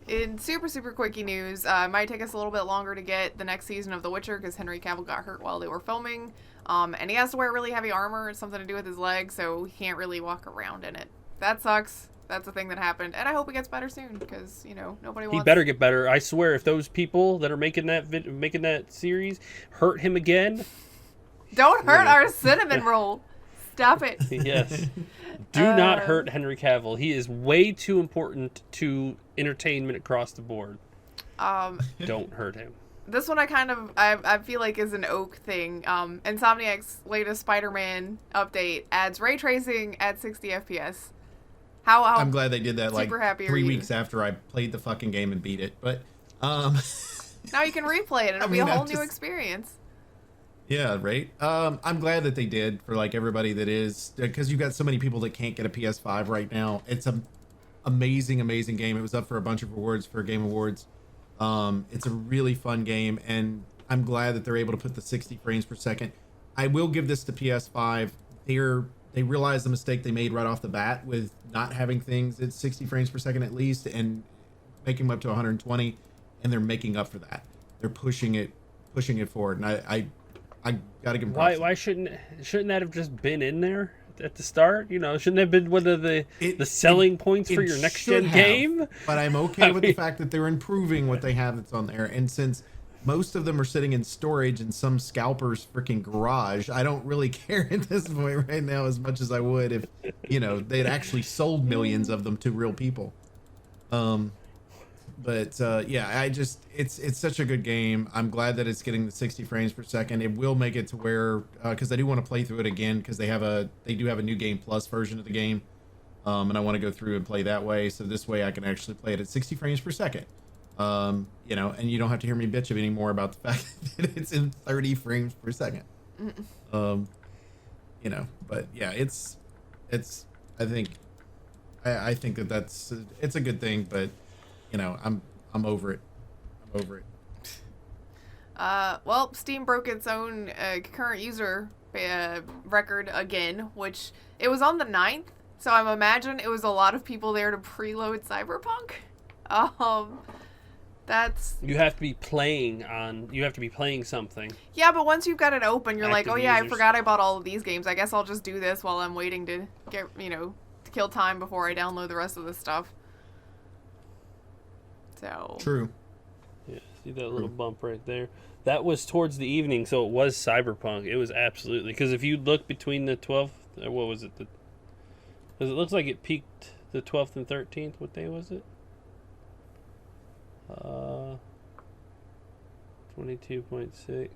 In super quickie news, it might take us a little bit longer to get the next season of The Witcher because Henry Cavill got hurt while they were filming. And he has to wear really heavy armor. It's something to do with his leg, so he can't really walk around in it. That sucks. That's a thing that happened. And I hope it gets better soon because, nobody wants... He better get better. I swear, if those people that are making that series hurt him again... Don't hurt our cinnamon roll. Stop it. Yes. Do not hurt Henry Cavill. He is way too important to entertainment across the board. Don't hurt him. This one I feel like is an Oak thing. Insomniac's latest Spider-Man update adds ray tracing at 60 FPS. How I'm glad they did that like super happy are 3 you? weeks after I played the fucking game and beat it. But now you can replay it and it'll be a whole new experience. Yeah, right. I'm glad that they did for like everybody that is, because you've got so many people that can't get a PS5 right now. It's an amazing game. It was up for a bunch of awards for Game Awards. It's a really fun game, and I'm glad that they're able to put the 60 frames per second. I will give this to PS5. They realized the mistake they made right off the bat with not having things at 60 frames per second at least, and making them up to 120, and they're making up for that. They're pushing it forward, and I gotta give them props. Why shouldn't that have just been in there at the start? Shouldn't that have been one of the selling points for your next gen game? But I'm okay with the fact that they're improving what they have that's on there. And since most of them are sitting in storage in some scalper's freaking garage, I don't really care at this point right now as much as I would if they'd actually sold millions of them to real people. But yeah, it's such a good game. I'm glad that it's getting the 60 frames per second. It will make it to where, because I do want to play through it again, because they do have a new Game Plus version of the game, and I want to go through and play that way. So this way I can actually play it at 60 frames per second. And you don't have to hear me bitch anymore about the fact that it's in 30 frames per second. But yeah, it's I think that's it's a good thing, but I'm over it. I'm over it. Well, Steam broke its own concurrent user record again, which it was on the 9th, so I'm imagine it was a lot of people there to preload Cyberpunk. That's... You have to be playing something. Yeah, but once you've got it open, you're like, Active oh yeah, I users. forgot I bought all of these games. I guess I'll just do this while I'm waiting to get, to kill time before I download the rest of this stuff. So... True. Yeah, see that little bump right there? That was towards the evening, so it was Cyberpunk. It was absolutely... Because if you look between the 12th... What was it? Because it looks like it peaked the 12th and 13th. What day was it? 22.6.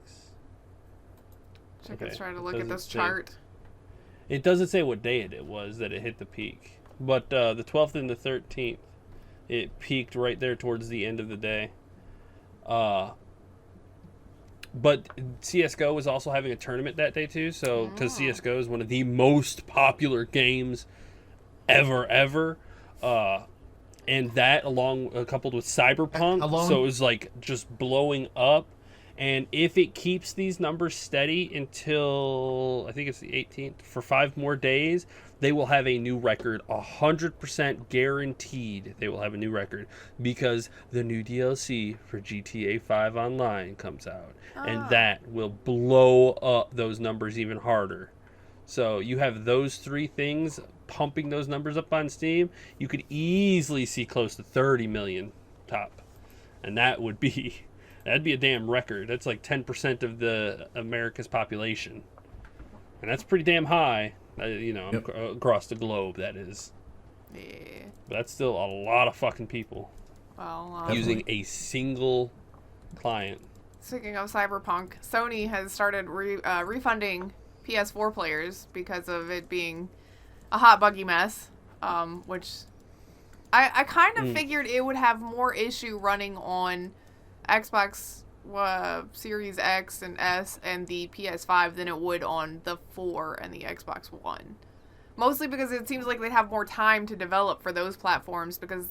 Check Okay, let's try to it look at doesn't this say. chart. It doesn't say what day it was that it hit the peak, but the 12th and the 13th, it peaked right there towards the end of the day. But CS:GO was also having a tournament that day too, so because CS:GO is one of the most popular games ever, and that coupled with Cyberpunk, so it was like just blowing up. And if it keeps these numbers steady until I think it's the 18th for 5 more days, they will have a new record, 100% guaranteed. They will have a new record because the new DLC for GTA 5 Online comes out, and that will blow up those numbers even harder. So you have those 3 things pumping those numbers up on Steam. You could easily see close to 30 million top, and that'd be a damn record. That's like 10% of the America's population, and that's pretty damn high. Yep. Across the globe, that is. Yeah. But that's still a lot of fucking people Well, using a single client. speaking of Cyberpunk, Sony has started refunding PS4 players because of it being a hot buggy mess, which I kind of figured it would have more issue running on Xbox Series X and S and the PS5 than it would on the 4 and the Xbox One. Mostly because it seems like they'd have more time to develop for those platforms because,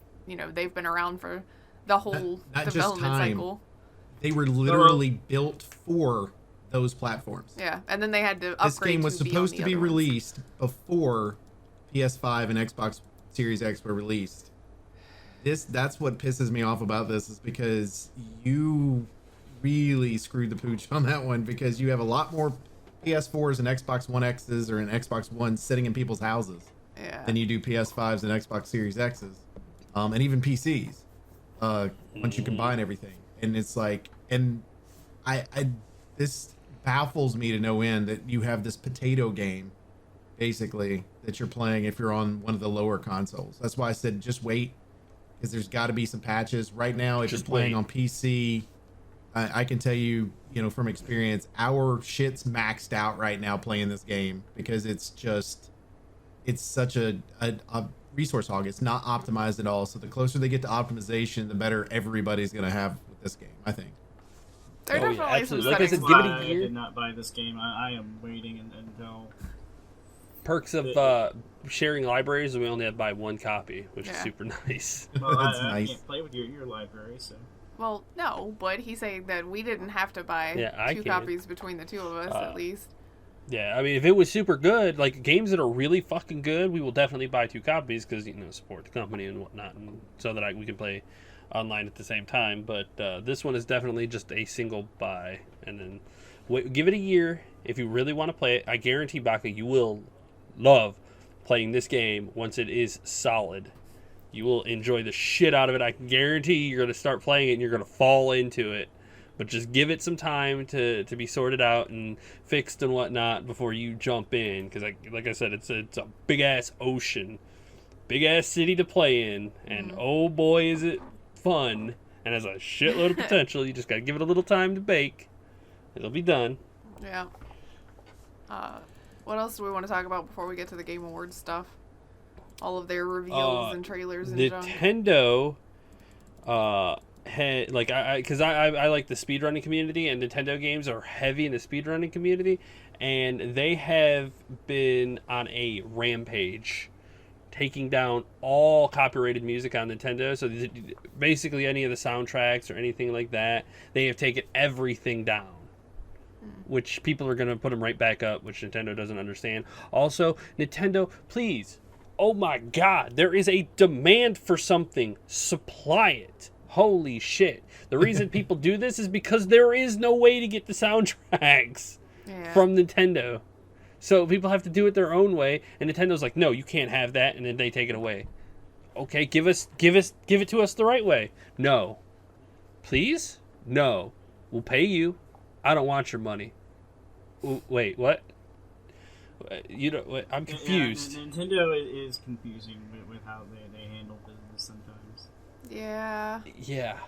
they've been around for the whole not just development time. cycle. They were literally built for those platforms. Yeah, and then they had to upgrade. This game was supposed to be released before PS5 and Xbox Series X were released. That's what pisses me off about this, is because you really screwed the pooch on that one, because you have a lot more PS4s and Xbox One X's or an Xbox One sitting in people's houses than you do PS5s and Xbox Series X's, and even PCs. Once you combine everything, and it's like, and I this baffles me to no end that you have this potato game, basically, that you're playing if you're on one of the lower consoles. That's why I said just wait, because there's got to be some patches right now. If you're playing on PC, I can tell you, from experience, our shit's maxed out right now playing this game, because it's such a resource hog. It's not optimized at all. So the closer they get to optimization, the better everybody's gonna have with this game, I think. There are definitely some absolutely. Like I said, settings. give it a I year. did not buy this game. I am waiting until Perks of sharing libraries, we only have to buy 1 copy, which is super nice. Well, That's I nice. can't play with your library, so. Well, no, but he's saying that we didn't have to buy I 2 can. copies between the 2 of us, at least. Yeah, I mean, if it was super good, like games that are really fucking good, we will definitely buy 2 copies because, support the company and whatnot, and so that we can play online at the same time. But this one is definitely just a single buy, and then give it a year if you really want to play it. I guarantee, Baka, you will love playing this game once it is solid. You will enjoy the shit out of it. I can guarantee you're going to start playing it and you're going to fall into it. But just give it some time to be sorted out and fixed and whatnot before you jump in. Because, like I said, it's a big-ass ocean. Big-ass city to play in. And oh boy, is it fun. And has a shitload of potential. You just got to give it a little time to bake. It'll be done. Yeah. What else do we want to talk about before we get to the Game Awards stuff? All of their reveals and trailers and junk. Nintendo, had because I like the speedrunning community, and Nintendo games are heavy in the speedrunning community, and they have been on a rampage, taking down all copyrighted music on Nintendo. So basically, any of the soundtracks or anything like that, they have taken everything down. Which people are going to put them right back up, which Nintendo doesn't understand. Also, Nintendo, please. Oh my God, there is a demand for something. Supply it. Holy shit. The reason people do this is because there is no way to get the soundtracks from Nintendo. So people have to do it their own way, and Nintendo's like, no, you can't have that, and then they take it away. Okay, give it to us the right way. No. Please? No. We'll pay you. I don't want your money. Wait, what? I'm confused. Yeah, Nintendo is confusing with how they handle business sometimes. Yeah. Yeah.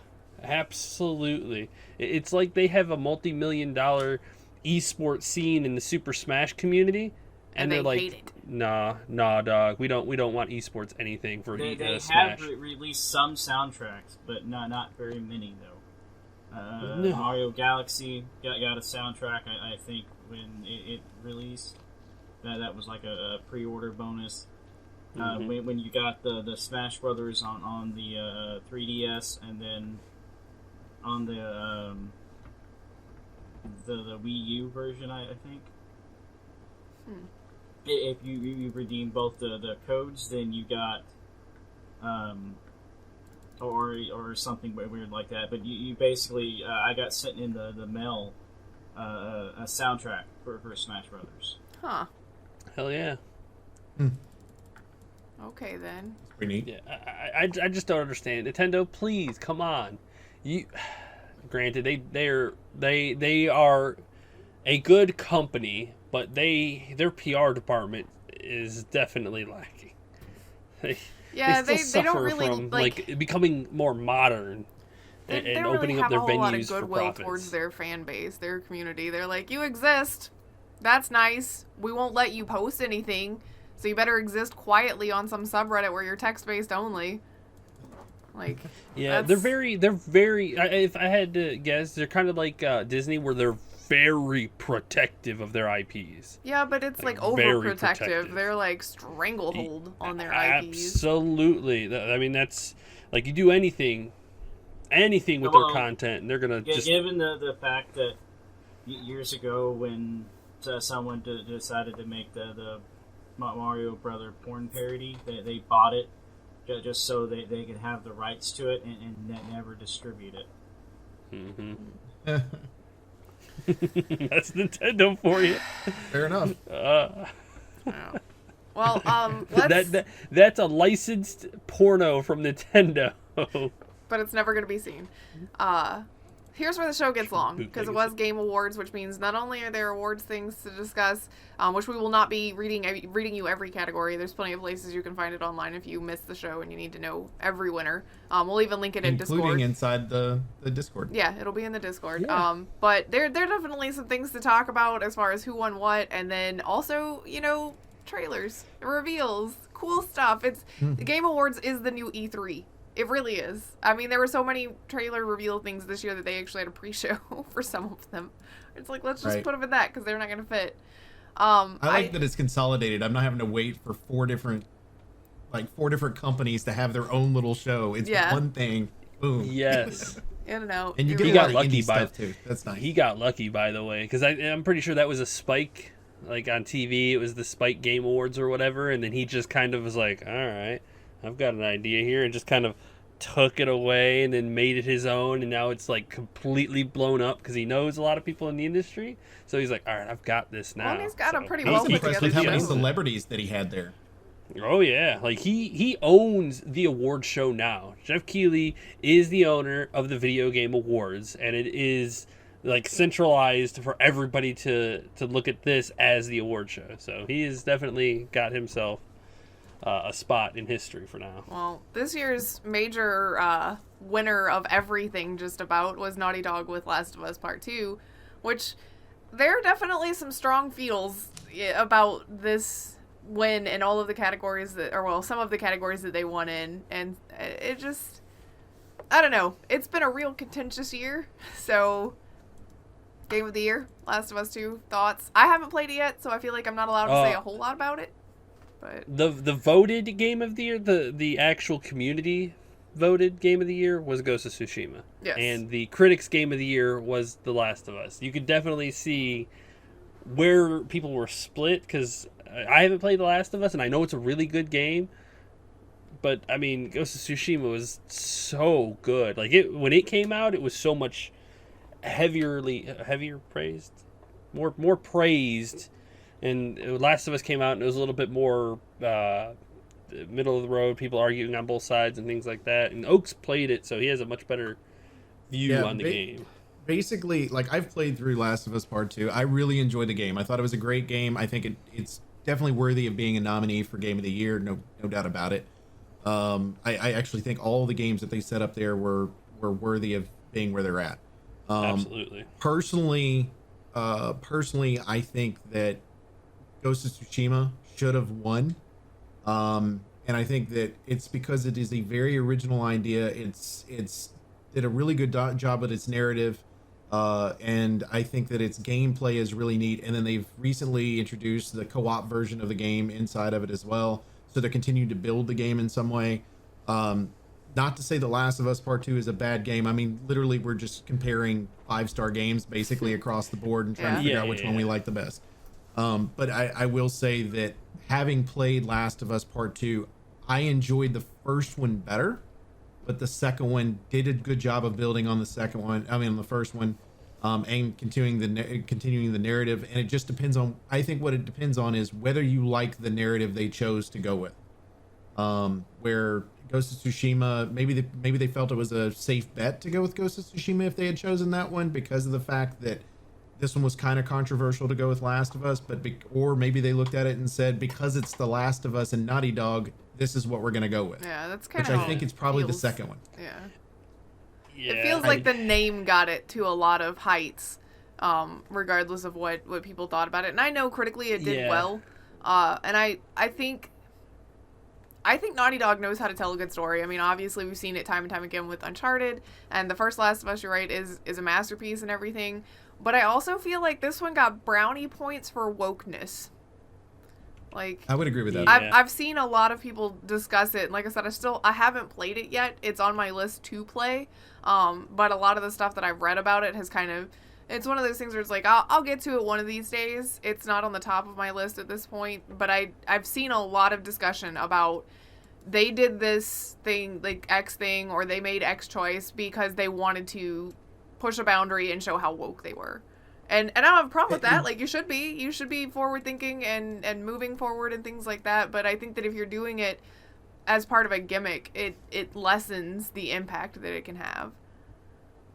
Absolutely. It's like they have a multi-million-dollar esports scene in the Super Smash community, and they they're like, hate it. nah, dog. We don't want esports anything for They Smash. have released some soundtracks, but not very many though. No. Mario Galaxy got a soundtrack. I think when it released, that was like a pre-order bonus. When you got the Smash Brothers on the 3DS, and then on the Wii U version, I think. If you redeem both the codes, then you got or something weird like that. But you basically I got sent in the mail a soundtrack for Smash Brothers. Huh. Hell yeah. Okay then. Pretty neat. Yeah, I just don't understand. Nintendo, please come on. You, granted, they are a good company, but their PR department is definitely lacking. Yeah, they they don't really from like becoming more modern and don't opening really up have their a whole lot of venues for goodwill profits. towards their fan base, their community. They're like, you exist. That's nice. We won't let you post anything, so you better exist quietly on some subreddit where you're text-based only. Like, Yeah, they're very. If I had to guess, they're kind of like Disney, where they're very protective of their IPs. Yeah, but it's like very overprotective. protective. They're like stranglehold on their IPs. Absolutely. I mean, that's like you do anything with their content, and they're gonna just. Given the fact that years ago when someone decided to make the Mario Brother porn parody, they bought it just so they could have the rights to it and never distribute it. That's Nintendo for you. Fair enough. Oh. Well, let's... that's a licensed porno from Nintendo. But it's never going to be seen. Here's where the show gets long, because it was Game Awards, which means not only are there awards things to discuss, which we will not be reading you every category. There's plenty of places you can find it online if you missed the show and you need to know every winner. We'll even link it in Discord. Including inside the Discord. Yeah, it'll be in the Discord. Yeah. But there are definitely some things to talk about as far as who won what, and then also, trailers, reveals, cool stuff. The Game Awards is the new E3. It really is. I mean, there were so many trailer reveal things this year that they actually had a pre-show for some of them. It's like, let's just put them in that because they're not going to fit. I like that it's consolidated. I'm not having to wait for four different companies to have their own little show. It's one thing. Boom. Yes. In and out. And you get he a got lot of lucky indie by stuff too. That's nice. He got lucky, by the way, because I'm pretty sure that was a Spike, like on TV. It was the Spike Game Awards or whatever, and then he just kind of was like, "All right, I've got an idea here," and just kind of took it away and then made it his own, and now it's like completely blown up because he knows a lot of people in the industry. So he's like, "All right, I've got this now." Well, he's got a pretty I was well put impressed together with how many show. celebrities that he had there. Oh yeah, like he owns the award show now. Jeff Keighley is the owner of the Video Game Awards, and it is like centralized for everybody to look at this as the award show. So he has definitely got himself a spot in history for now. Well, this year's major winner of everything just about was Naughty Dog with Last of Us Part 2, which there are definitely some strong feels about this win in all of the categories some of the categories that they won in, and it just, I don't know, it's been a real contentious year. So Game of the Year, Last of Us 2, thoughts? I haven't played it yet, so I feel like I'm not allowed to say a whole lot about it, but the voted Game of the Year, the actual community voted Game of the Year was Ghost of Tsushima. Yes. And the critics Game of the Year was The Last of Us. You could definitely see where people were split, because I haven't played The Last of Us, and I know it's a really good game, but I mean, Ghost of Tsushima was so good. Like when it came out, it was so much heavier praised, more praised, and Last of Us came out and it was a little bit more middle of the road, people arguing on both sides and things like that. And Oaks played it, so he has a much better view on the game. Basically, like, I've played through Last of Us Part 2. I really enjoyed the game. I thought it was a great game. I think it's definitely worthy of being a nominee for Game of the Year. No doubt about it. I actually think all the games that they set up there were are worthy of being where they're at. Absolutely. Personally, I think that Ghost of Tsushima should have won. And I think that it's because it is a very original idea. It's did a really good job with its narrative. And I think that its gameplay is really neat. And then they've recently introduced the co-op version of the game inside of it as well. So they're continuing to build the game in some way. Not to say The Last of Us Part 2 is a bad game. I mean, literally, we're just comparing 5-star games basically across the board and trying to figure out which one we like the best. But I will say that having played Last of Us Part 2, I enjoyed the first one better, but the second one did a good job of building on the second one. I mean, on the first one, and continuing the narrative. And it just depends on. I think what it depends on is whether you like the narrative they chose to go with. Where Ghost of Tsushima, maybe they felt it was a safe bet to go with Ghost of Tsushima if they had chosen that one because of the fact that this one was kind of controversial to go with Last of Us, or maybe they looked at it and said, because it's The Last of Us and Naughty Dog, this is what we're going to go with. Yeah, that's kind of of which I think it's probably the second one. Yeah. It feels like the name got it to a lot of heights, regardless of what people thought about it. And I know critically it did well. And I think Naughty Dog knows how to tell a good story. I mean, obviously we've seen it time and time again with Uncharted, and the first Last of Us, you're right, is a masterpiece and everything. But I also feel like this one got brownie points for wokeness. Like, I would agree with that. I've seen a lot of people discuss it. And like I said, I haven't played it yet. It's on my list to play. But a lot of the stuff that I've read about it has kind of, it's one of those things where it's like, I'll get to it one of these days. It's not on the top of my list at this point, but I've seen a lot of discussion about they did this thing, like X thing, or they made X choice because they wanted to push a boundary and show how woke they were. And I don't have a problem with that. Like, you should be forward thinking and moving forward and things like that. But I think that if you're doing it as part of a gimmick, it lessens the impact that it can have.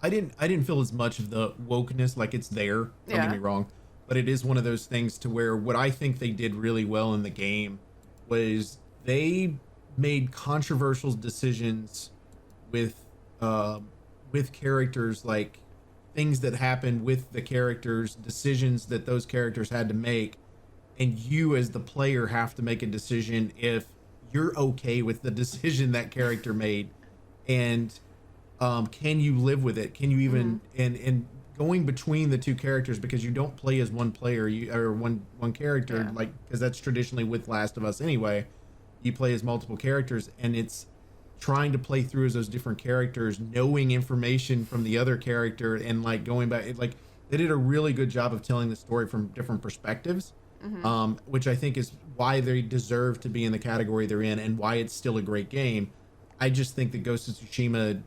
I didn't feel as much of the wokeness, like it's there. Don't get me wrong, but it is one of those things to where what I think they did really well in the game was they made controversial decisions with characters, like things that happened with the characters, decisions that those characters had to make, and you as the player have to make a decision if you're okay with the decision that character made, and can you live with it? Can you even and going between the two characters, because you don't play as one player, or one character, like, because that's traditionally with Last of Us anyway. You play as multiple characters, and it's trying to play through as those different characters, knowing information from the other character, and like going back. Like, they did a really good job of telling the story from different perspectives, which I think is why they deserve to be in the category they're in, and why it's still a great game. I just think that Ghost of Tsushima,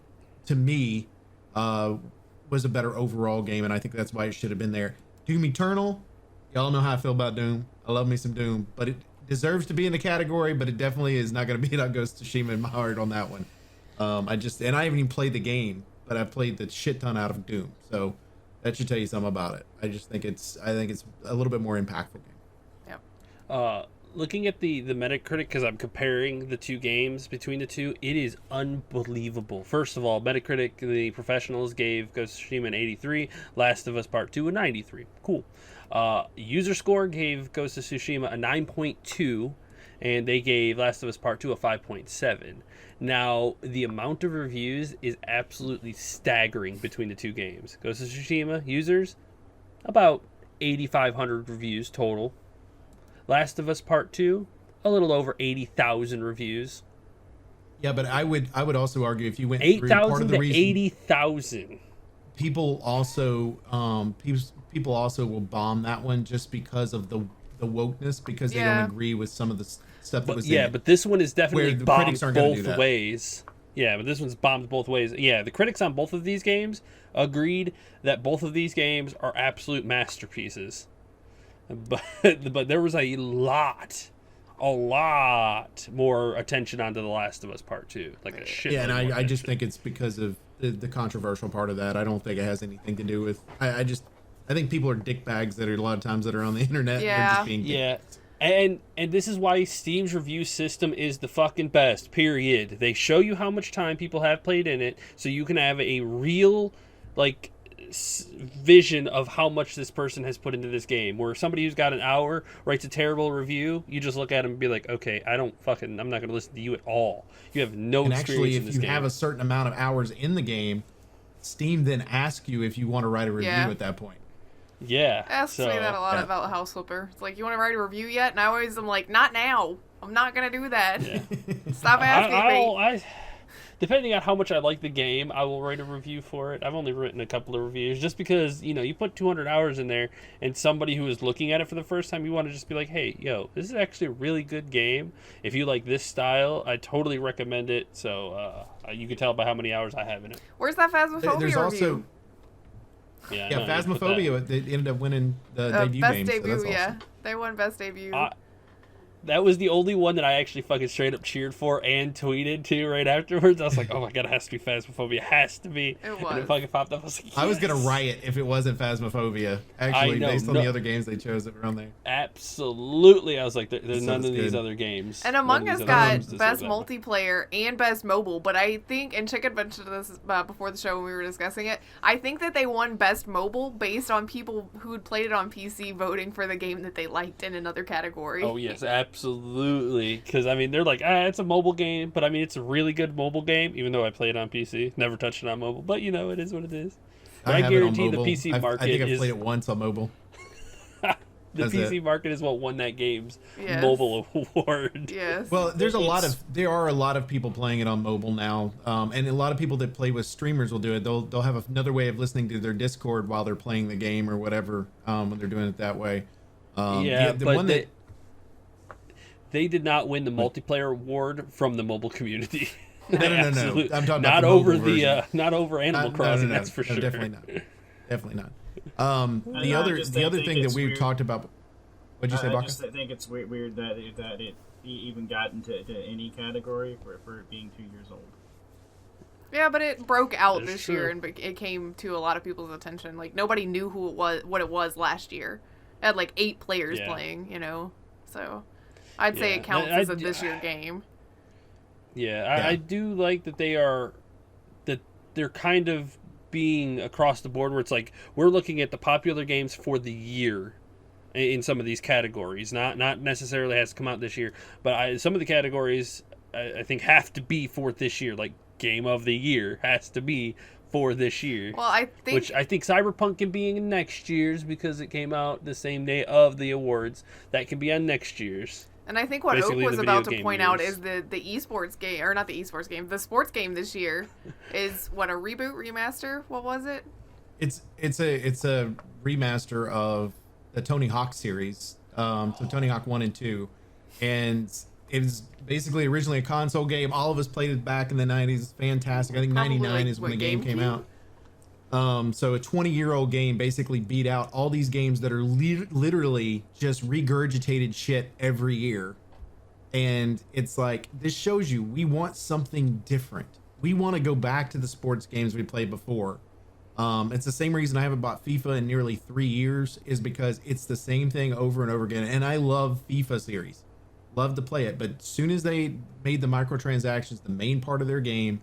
to me, was a better overall game, and I think that's why it should have been there. Doom Eternal, y'all know how I feel about Doom. I love me some Doom, but it deserves to be in the category, but it definitely is not going to beat out Ghost of Tsushima in my heart on that one. I haven't even played the game, but I've played the shit ton out of Doom, so that should tell you something about it. I think it's a little bit more impactful game. Yep. Looking at the Metacritic, because I'm comparing the two games between the two, it is unbelievable. First of all, Metacritic, the professionals gave Ghost of Tsushima an 83, Last of Us Part 2 a 93. Cool. User Score gave Ghost of Tsushima a 9.2, and they gave Last of Us Part 2 a 5.7. Now, the amount of reviews is absolutely staggering between the two games. Ghost of Tsushima users, about 8,500 reviews total. Last of Us Part 2, a little over 80,000 reviews. Yeah, but I would also argue if you went 8,000 to 80,000. People also will bomb that one just because of the wokeness, because they don't agree with some of the stuff that was in it. But this one is definitely bombed both ways. Yeah, but this one's bombed both ways. Yeah, the critics on both of these games agreed that both of these games are absolute masterpieces. But there was a lot more attention onto The Last of Us Part 2. Like a shit. Yeah, and I just think it's because of the controversial part of that. I don't think it has anything to do with... I think people are dickbags that are a lot of times that are on the internet. Yeah. Just being yeah. And this is why Steam's review system is the fucking best. Period. They show you how much time people have played in it, so you can have a real like vision of how much this person has put into this game. Where somebody who's got an hour writes a terrible review, you just look at them and be like, okay, I'm not going to listen to you at all. You have no And experience actually, in if this you game. have a certain amount of hours in the game, Steam then asks you if you want to write a review at that point. Yeah. Asks me that a lot about House Flipper. It's like, you want to write a review yet? And I always am like, not now. I'm not gonna do that. Yeah. Stop asking me. Depending on how much I like the game, I will write a review for it. I've only written a couple of reviews just because, you put 200 hours in there and somebody who is looking at it for the first time, you want to just be like, hey, yo, this is actually a really good game. If you like this style, I totally recommend it. So you can tell by how many hours I have in it. Where's that Phasmophobia There's review? also... Yeah, Phasmophobia, they ended up winning the debut best game. Debut, so that's awesome. They won best debut. That was the only one that I actually fucking straight up cheered for and tweeted too right afterwards. I was like, oh my god, it has to be Phasmophobia. It has to be. It was. And it fucking popped up. I was like, yes. I was going to riot if it wasn't Phasmophobia. Actually, based on the other games they chose that were on there. Absolutely. I was like, there's none of these other games. And Among Us got best multiplayer multiplayer and best mobile, but I think, and Chicken mentioned this before the show when we were discussing it, I think that they won best mobile based on people who had played it on PC voting for the game that they liked in another category. Oh, yes, absolutely. Because, I mean, they're like, it's a mobile game, but I mean, it's a really good mobile game, even though I play it on PC. Never touched it on mobile, but it is what it is. I guarantee the PC market I think I've played it once on mobile. The PC market is what won that game's mobile award. Yes. Well, there are a lot of people playing it on mobile now, and a lot of people that play with streamers will do it. They'll have another way of listening to their Discord while they're playing the game or whatever, when they're doing it that way. They did not win the multiplayer award from No. from the mobile community. I'm talking about not the over version. not over Animal Crossing. That's for sure. Definitely not. The other thing that we've talked about. What'd you say, Baka? I just think it's weird that it even got into any category for it being 2 years old. Yeah, but it broke out this true. year, and it came to a lot of people's attention. Like, nobody knew what it was last year. It had like 8 players playing, so I'd say it counts as a this year game. Yeah, I do like that they're kind of being across the board where it's like we're looking at the popular games for the year in some of these categories. Not necessarily has to come out this year, but some of the categories I think have to be for this year. Like Game of the Year has to be for this year. Well, I think Cyberpunk can be in next year's because it came out the same day of the awards. That can be on next year's. And I think what Basically, Oak was the about video to point game out years. is the esports game, or not the esports game, the sports game this year is what, a reboot, remaster? What was it? It's a remaster of the Tony Hawk series, so Tony Hawk 1 and 2, and it was basically originally a console game. All of us played it back in the 90s. Fantastic. I think Probably 99 is when the game came out. So a 20-year-old game basically beat out all these games that are literally just regurgitated shit every year. And it's like, this shows you we want something different. We want to go back to the sports games we played before. It's the same reason I haven't bought FIFA in nearly 3 years, is because it's the same thing over and over again. And I love FIFA series. Love to play it. But as soon as they made the microtransactions the main part of their game,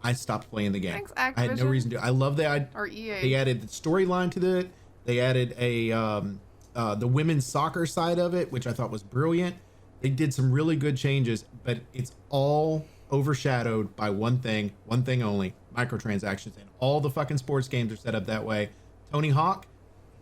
I stopped playing the game. Thanks, I had no reason to. I love that. Or EA. They added the storyline to it. They added the women's soccer side of it, which I thought was brilliant. They did some really good changes, but it's all overshadowed by one thing only: microtransactions. And all the fucking sports games are set up that way. Tony Hawk,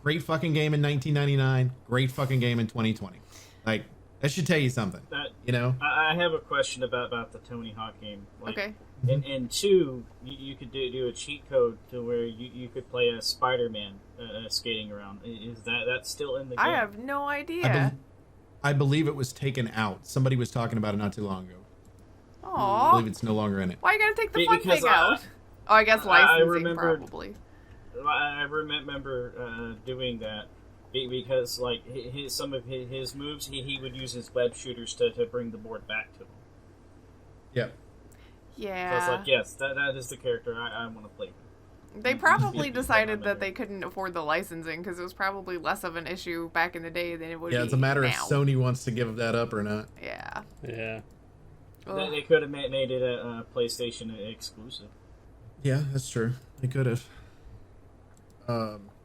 great fucking game in 1999, great fucking game in 2020. Like, that should tell you something. I have a question about the Tony Hawk game. Like, Okay. In 2, you could do a cheat code to where you could play as Spider-Man skating around. Is that's still in the game? I have no idea. I believe it was taken out. Somebody was talking about it not too long ago. I Aww. believe it's no longer in it. Why you gotta take the fun Because thing out? Oh, I guess licensing, remembered- probably. I remember doing that because like some of his moves, he would use his web shooters to bring the board back to him. Yep. Yeah. So it's like, yes, that is the character I want to play with. They probably decided that they couldn't afford the licensing because it was probably less of an issue back in the day than it would be Yeah, it's a matter now. if Sony wants to give that up or not. Yeah. Yeah. They could have made it a PlayStation exclusive. Yeah, that's true. They could have.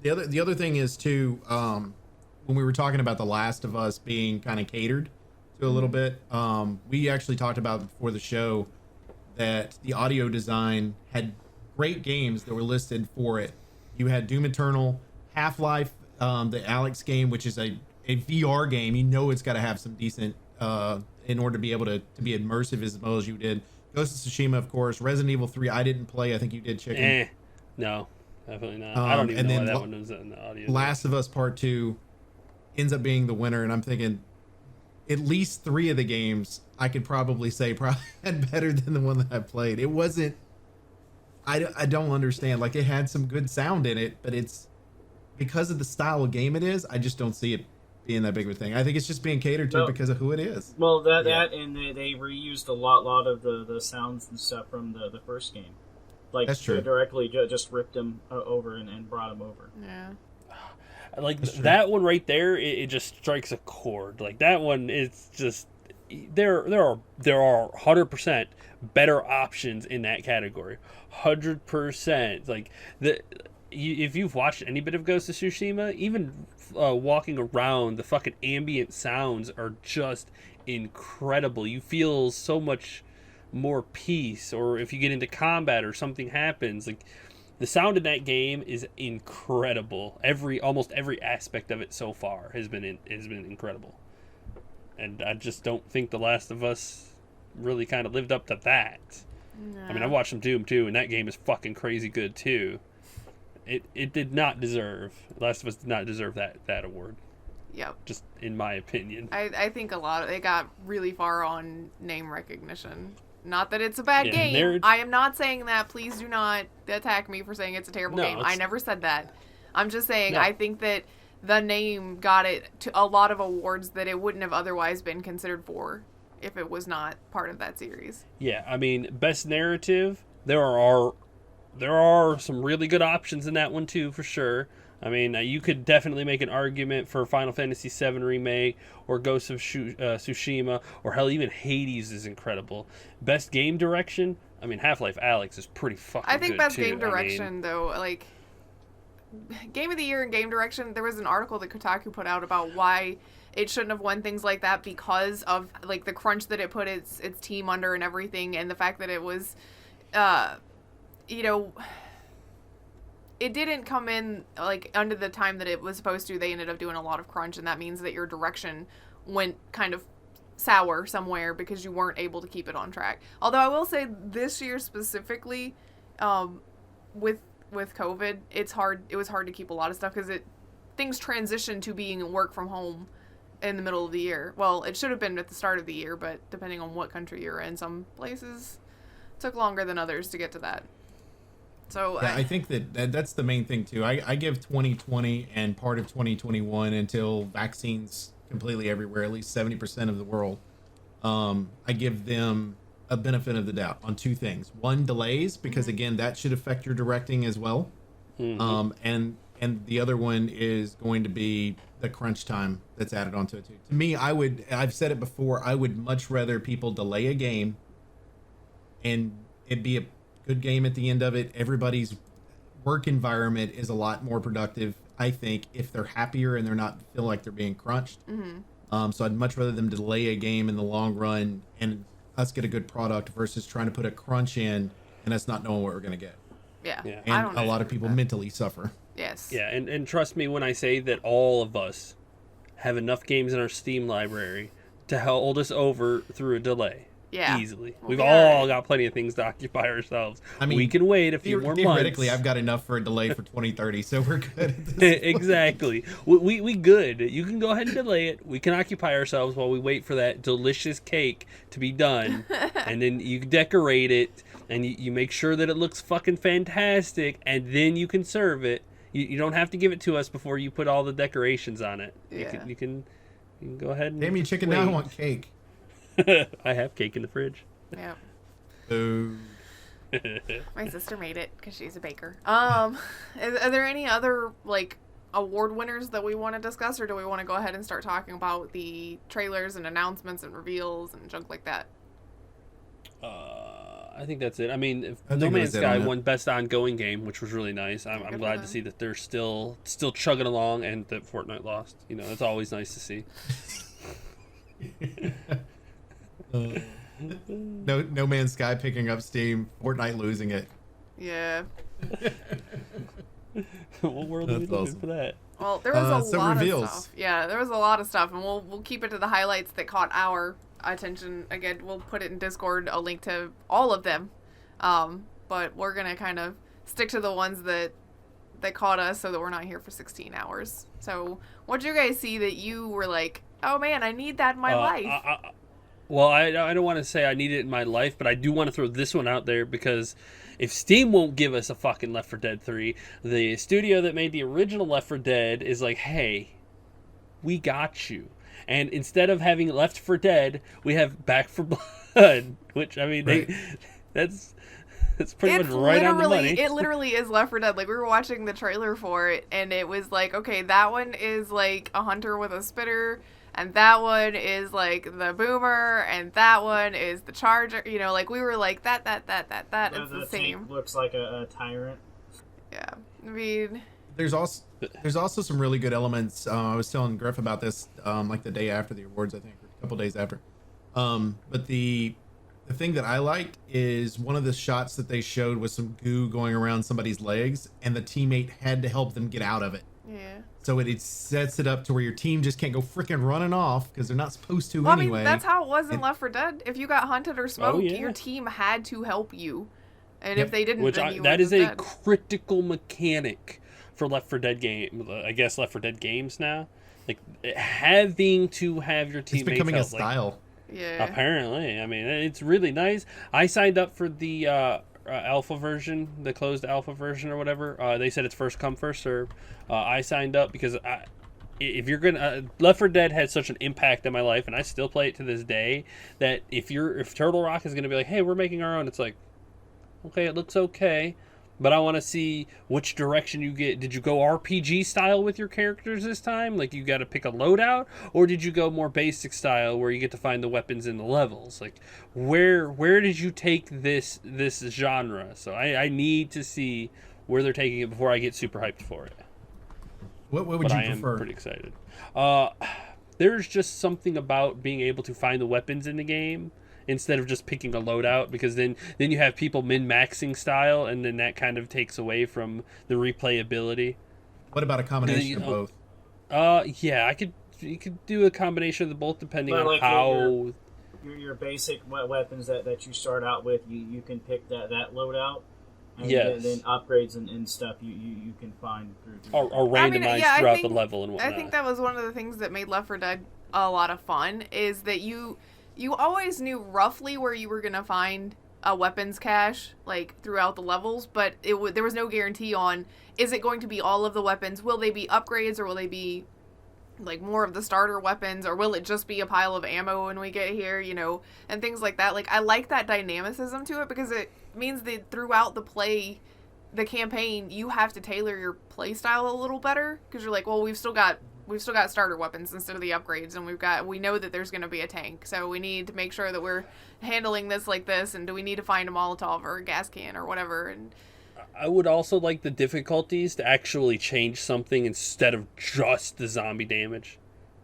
The other thing is too, when we were talking about The Last of Us being kind of catered to a little bit, we actually talked about before the show that the audio design had great games that were listed for it. You had Doom Eternal, Half-Life, the Alex game, which is a VR game. You know it's got to have some decent in order to be able to be immersive as well as you did. Ghost of Tsushima, of course. Resident Evil 3, I didn't play. I think you did, Chicken. No, definitely not. I don't even know why that one was in the audio. Last of Us Part 2 ends up being the winner, and I'm thinking at least 3 of the games I could probably say probably had better than the one that I played. It wasn't... I don't understand. Like, it had some good sound in it, but it's because of the style of game it is, I just don't see it being that big of a thing. I think it's just being catered to because of who it is. Well, that and they reused a lot of the sounds and stuff from the first game. Like, that's true. Directly just ripped them over and brought them over. Yeah. Like, that one right there, it just strikes a chord. Like, that one is just... There are 100% better options in that category. 100%. Like, if you've watched any bit of Ghost of Tsushima, even walking around, the fucking ambient sounds are just incredible. You feel so much more peace. Or if you get into combat or something happens, like, the sound in that game is incredible. Almost every aspect of it so far has been incredible. And I just don't think The Last of Us really kind of lived up to that. No. I mean, I watched some Doom too, and that game is fucking crazy good too. It did not deserve... Last of Us did not deserve that award. Yep. Just in my opinion. I think they got really far on name recognition. Not that it's a bad game. I am not saying that. Please do not attack me for saying it's a terrible game. I never said that. I'm just saying I think that the name got it to a lot of awards that it wouldn't have otherwise been considered for if it was not part of that series. Yeah, I mean, best narrative, there are some really good options in that one too, for sure. I mean, you could definitely make an argument for Final Fantasy VII Remake or Ghost of Tsushima, or hell, even Hades is incredible. Best game direction, I mean, Half-Life Alyx is pretty fucking good, I think best too. game direction, though, like... Game of the Year and game direction, there was an article that Kotaku put out about why it shouldn't have won things like that because of, like, the crunch that it put its team under and everything, and the fact that it was, you know... It didn't come in, like, under the time that it was supposed to. They ended up doing a lot of crunch, and that means that your direction went kind of sour somewhere because you weren't able to keep it on track. Although I will say this year specifically, with COVID, it was hard to keep a lot of stuff because things transitioned to being work from home in the middle of the year. Well, it should have been at the start of the year, but depending on what country you're in, some places took longer than others to get to that. So yeah, I think that's the main thing too. I give 2020 and part of 2021 until vaccines completely everywhere, at least 70% of the world. I give them a benefit of the doubt on two things. One, delays, because again, that should affect your directing as well. Mm-hmm. And the other one is going to be the crunch time that's added onto it too. To me, I've said it before, I would much rather people delay a game and it be a good game at the end of it. Everybody's work environment is a lot more productive, I think, if they're happier and they're not feel like they're being crunched. Mm-hmm. So I'd much rather them delay a game in the long run and us get a good product versus trying to put a crunch in and us not knowing what we're going to get. Yeah. And a lot of people mentally suffer. Yes. Yeah, and trust me when I say that all of us have enough games in our Steam library to hold us over through a delay. Yeah. Easily. We've all got plenty of things to occupy ourselves. I mean, we can wait a few more months. Theoretically, I've got enough for a delay for 2030, so we're good. Exactly. We good. You can go ahead and delay it. We can occupy ourselves while we wait for that delicious cake to be done. And then you decorate it, and you make sure that it looks fucking fantastic, and then you can serve it. You don't have to give it to us before you put all the decorations on it. Yeah. You can go ahead and damn you, chicken, now I want cake. I have cake in the fridge. Yeah. Food. My sister made it because she's a baker. Are there any other like award winners that we want to discuss, or do we want to go ahead and start talking about the trailers and announcements and reveals and junk like that? I think that's it. I mean, I No think Man's that's it on Sky that. won Best Ongoing Game, which was really nice. I'm Good for glad to them. see that they're still chugging along, and that Fortnite lost. You know, that's always nice to see. No Man's Sky picking up steam, Fortnite losing it. Yeah. What world are we That's looking awesome. for that? Well, there was a some lot reveals. of stuff. Yeah, there was a lot of stuff, and we'll keep it to the highlights that caught our attention. Again, we'll put it in Discord, a link to all of them. But we're gonna kind of stick to the ones that caught us, so that we're not here for 16 hours. So, what'd you guys see that you were like, oh man, I need that in my life? Well, I don't want to say I need it in my life, but I do want to throw this one out there because if Steam won't give us a fucking Left 4 Dead 3, the studio that made the original Left 4 Dead is like, hey, we got you. And instead of having Left 4 Dead, we have Back 4 Blood, which, I mean, Right. that's pretty much right on the money. It literally is Left 4 Dead. Like, we were watching the trailer for it, and it was like, okay, that one is like a hunter with a spitter, and that one is like the boomer, and that one is the charger. You know, like, we were like, that is the same. tank looks like a tyrant. Yeah. I mean, There's also some really good elements. I was telling Grif about this like the day after the awards, I think, or a couple days after. But the thing that I liked is one of the shots that they showed was some goo going around somebody's legs, and the teammate had to help them get out of it. yeah. So it sets it up to where your team just can't go freaking running off because they're not supposed to Well, anyway. I mean, that's how it was in And- Left 4 Dead. If you got hunted or smoked, yeah. your team had to help you. And Yep. if they didn't, Which then you that were is just a dead. critical mechanic for Left 4 Dead game. I guess Left 4 Dead games now, like having to have your It's teammates becoming a help, like, style. Yeah. apparently, I mean, it's really nice. I signed up for the alpha version, the closed alpha version or whatever. They said it's first come first serve. I signed up because if you're gonna Left 4 Dead had such an impact in my life, and I still play it to this day. That if Turtle Rock is gonna be like, hey, we're making our own, it's like, okay, it looks okay, but I want to see which direction you get. Did you go RPG style with your characters this time? Like, you got to pick a loadout, or did you go more basic style where you get to find the weapons in the levels? Like, where did you take this genre? So I need to see where they're taking it before I get super hyped for it. What would But you I am prefer? pretty excited. There's just something about being able to find the weapons in the game instead of just picking a loadout, because then you have people min-maxing style, and then that kind of takes away from the replayability. What about a combination You of know, both? Yeah, you could do a combination of the both depending But on like how. Your basic weapons that you start out with, you can pick that loadout, and Yes. then upgrades and stuff you can find through. Are randomized I throughout think- the level and whatnot. I think that was one of the things that made Left 4 Dead a lot of fun, is that you always knew roughly where you were going to find a weapons cache, like, throughout the levels, but there was no guarantee on, is it going to be all of the weapons? Will they be upgrades, or will they be, like, more of the starter weapons, or will it just be a pile of ammo when we get here, you know, and things like that. Like, I like that dynamicism to it, because it means that throughout the campaign, you have to tailor your play style a little better, because you're like, well, we've still got starter weapons instead of the upgrades, and we know that there's going to be a tank, so we need to make sure that we're handling this like this, and do we need to find a Molotov or a gas can or whatever. And I would also like the difficulties to actually change something instead of just the zombie damage.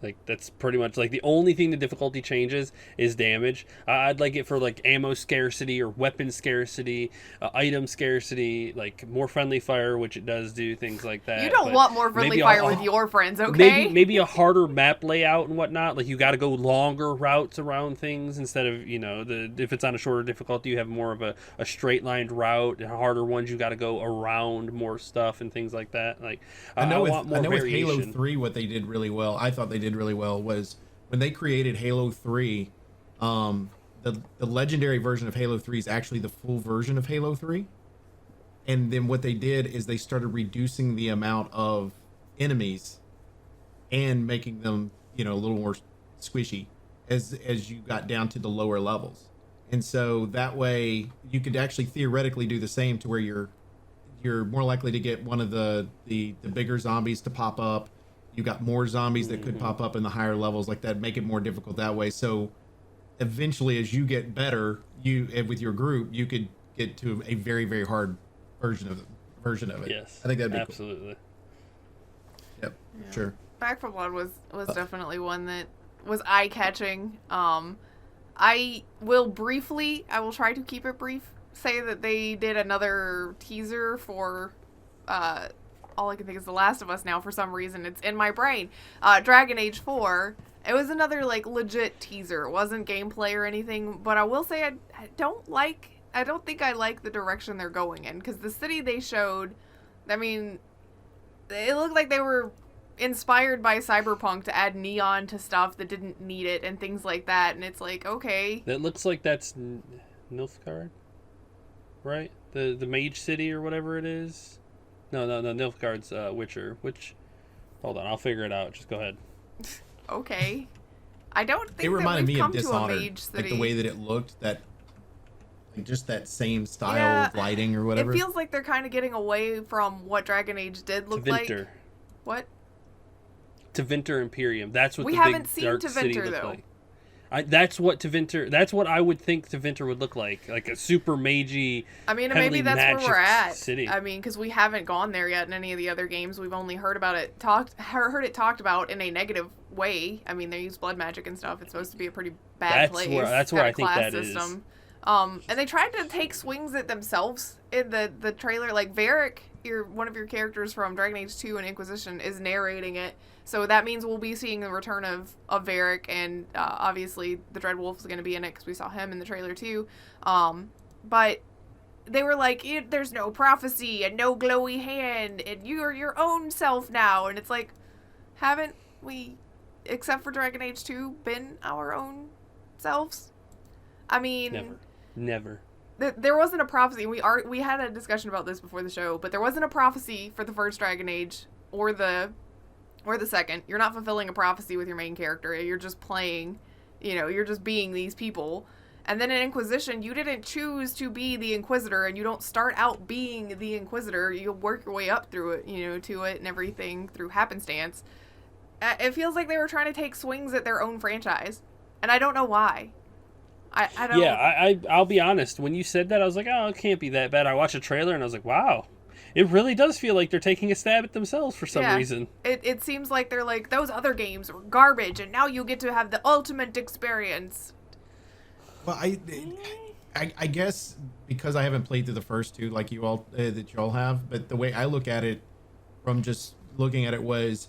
Like, that's pretty much, like, the only thing the difficulty changes is damage. I'd like it for, like, ammo scarcity or weapon scarcity, item scarcity, like, more friendly fire, which it does do, things like that. you don't But want more friendly maybe fire I'll- with your friends, okay? Maybe a harder map layout and whatnot. Like, you got to go longer routes around things instead of, you know, if it's on a shorter difficulty, you have more of a straight lined route. And harder ones, you got to go around more stuff and things like that. Like, I know want more with Halo variation. 3, what they did really well, I thought they did really well, was when they created Halo 3, the legendary version of Halo 3 is actually the full version of Halo 3. And then what they did is they started reducing the amount of enemies and making them, you know, a little more squishy as you got down to the lower levels. And so that way you could actually theoretically do the same to where you're more likely to get one of the bigger zombies to pop up. You got more zombies that could pop up in the higher levels like that, make it more difficult that way. So eventually, as you get better, you with your group, you could get to a very, very hard version of it. Yes, I think that'd be absolutely. Cool. Yep, Yeah. sure. Back 4 Blood was definitely one that was eye catching. I will briefly, I will try to keep it brief, say that they did another teaser for all I can think is The Last of Us now for some reason. It's in my brain. Dragon Age 4. It was another like legit teaser. It wasn't gameplay or anything, but I will say I don't think I like the direction they're going in, because the city they showed, I mean, it looked like they were inspired by Cyberpunk to add neon to stuff that didn't need it and things like that, and it's like, okay. That looks like that's Nilfgaard, right? The Mage City or whatever it is. No, Nilfgaard's Witcher. Which, hold on, I'll figure it out. Just go ahead. Okay. I don't think It reminded me come of Dishonored, to a mage city. like the way that it looked, that like just that same style Yeah, of lighting or whatever. It feels like they're kind of getting away from what Dragon Age did look like. Tevinter. What? Tevinter Imperium. That's what We the haven't big seen dark city Tevinter, looked though. like. That's what I would think Tevinter would look like a super magey. I mean, heavily maybe that's where we're magic at. city. I mean, because we haven't gone there yet in any of the other games. We've only heard about it heard it talked about in a negative way. I mean, they use blood magic and stuff. It's supposed to be a pretty bad place. That's where got a I think class that system. is. And they tried to take swings at themselves in the trailer. Like Varric, one of your characters from Dragon Age 2 and Inquisition, is narrating it. So that means we'll be seeing the return of Varric, and obviously the Dreadwolf is going to be in it because we saw him in the trailer too. But they were like, there's no prophecy and no glowy hand, and you're your own self now. And it's like, haven't we, except for Dragon Age 2, been our own selves? I mean... Never. There wasn't a prophecy. We had a discussion about this before the show, but there wasn't a prophecy for the first Dragon Age or the second. You're not fulfilling a prophecy with your main character. You're just playing, you're just being these people. And then in Inquisition, you didn't choose to be the Inquisitor, and you don't start out being the Inquisitor. You work your way up through it, to it and everything through happenstance. It feels like they were trying to take swings at their own franchise, and I don't know why. I don't... Yeah, I'll be honest. When you said that, I was like, oh, it can't be that bad. I watched a trailer, and I was like, wow. It really does feel like they're taking a stab at themselves for some reason. It seems like they're like, those other games were garbage, and now you get to have the ultimate experience. Well, I guess because I haven't played through the first two like you all that you all have, but the way I look at it from just looking at it was,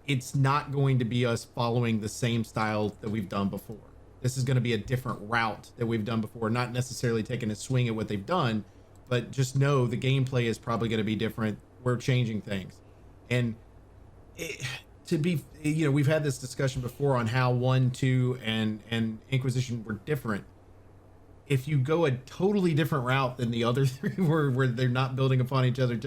it's not going to be us following the same style that we've done before. This is going to be a different route that we've done before, not necessarily taking a swing at what they've done, but just know the gameplay is probably going to be different. We're changing things. And we've had this discussion before on how 1, 2, and Inquisition were different. If you go a totally different route than the other three where they're not building upon each other,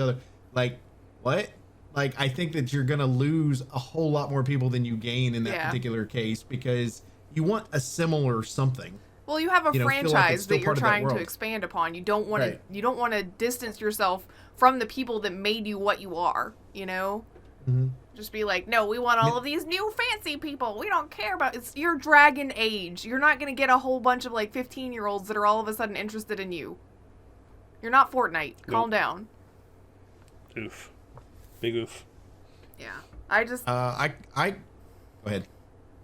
like, what? Like, I think that you're going to lose a whole lot more people than you gain in that particular case, because you want a similar something. Well, you have a franchise that you're trying to expand upon. You don't want Right. to. You don't want to distance yourself from the people that made you what you are. Mm-hmm. Just be like, no, we want all of these new fancy people. We don't care about it's your Dragon Age. You're not gonna get a whole bunch of like 15-year-olds that are all of a sudden interested in you. You're not Fortnite. Calm down. Oof. Big oof. Yeah, I just. I go ahead.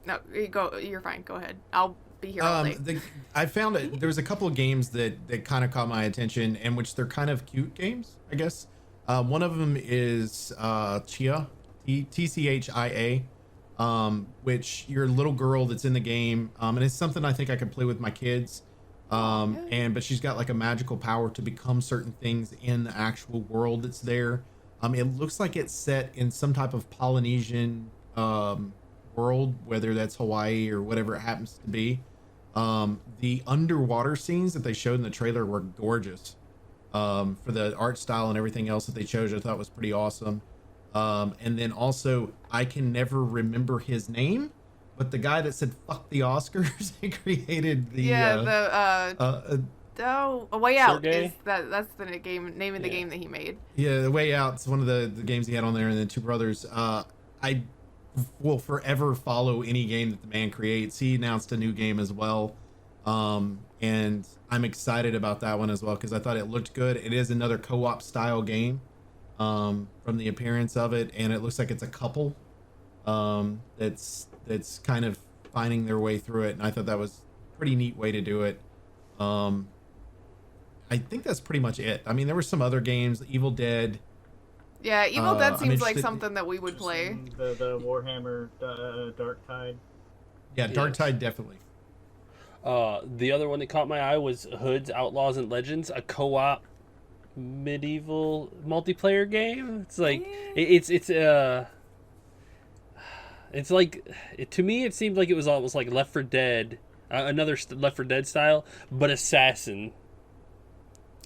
No, you go. You're fine. Go ahead. I'll be here all day. I found there was a couple of games that kind of caught my attention, and which they're kind of cute games, I guess. One of them is Chia, TCHIA, which you're a little girl that's in the game, and it's something I think I could play with my kids. But she's got like a magical power to become certain things in the actual world that's there. It looks like it's set in some type of Polynesian world, whether that's Hawaii or whatever it happens to be. The underwater scenes that they showed in the trailer were gorgeous. For the art style and everything else that they chose, I thought was pretty awesome. And then also, I can never remember his name, but the guy that said "fuck the Oscars" and created the A Way Out Sergey? is that's the name of the game that he made. Yeah, The Way Out's one of the games he had on there, and then Two Brothers. I will forever follow any game that the man creates. He announced a new game as well, and I'm excited about that one as well because I thought it looked good. It is another co-op style game, from the appearance of it, and it looks like it's a couple, that's kind of finding their way through it, and I thought that was a pretty neat way to do it. I think that's pretty much it. I mean, there were some other games, Evil Dead. Yeah, Evil Dead I'm seems like interested- something that we would play. The Warhammer Dark Tide. Yeah, Dark Yes. Tide definitely. The other one that caught my eye was Hoods, Outlaws, and Legends, a co-op medieval multiplayer game. It's like it's like to me it seemed like it was almost like Left 4 Dead, another Left 4 Dead style, but assassin.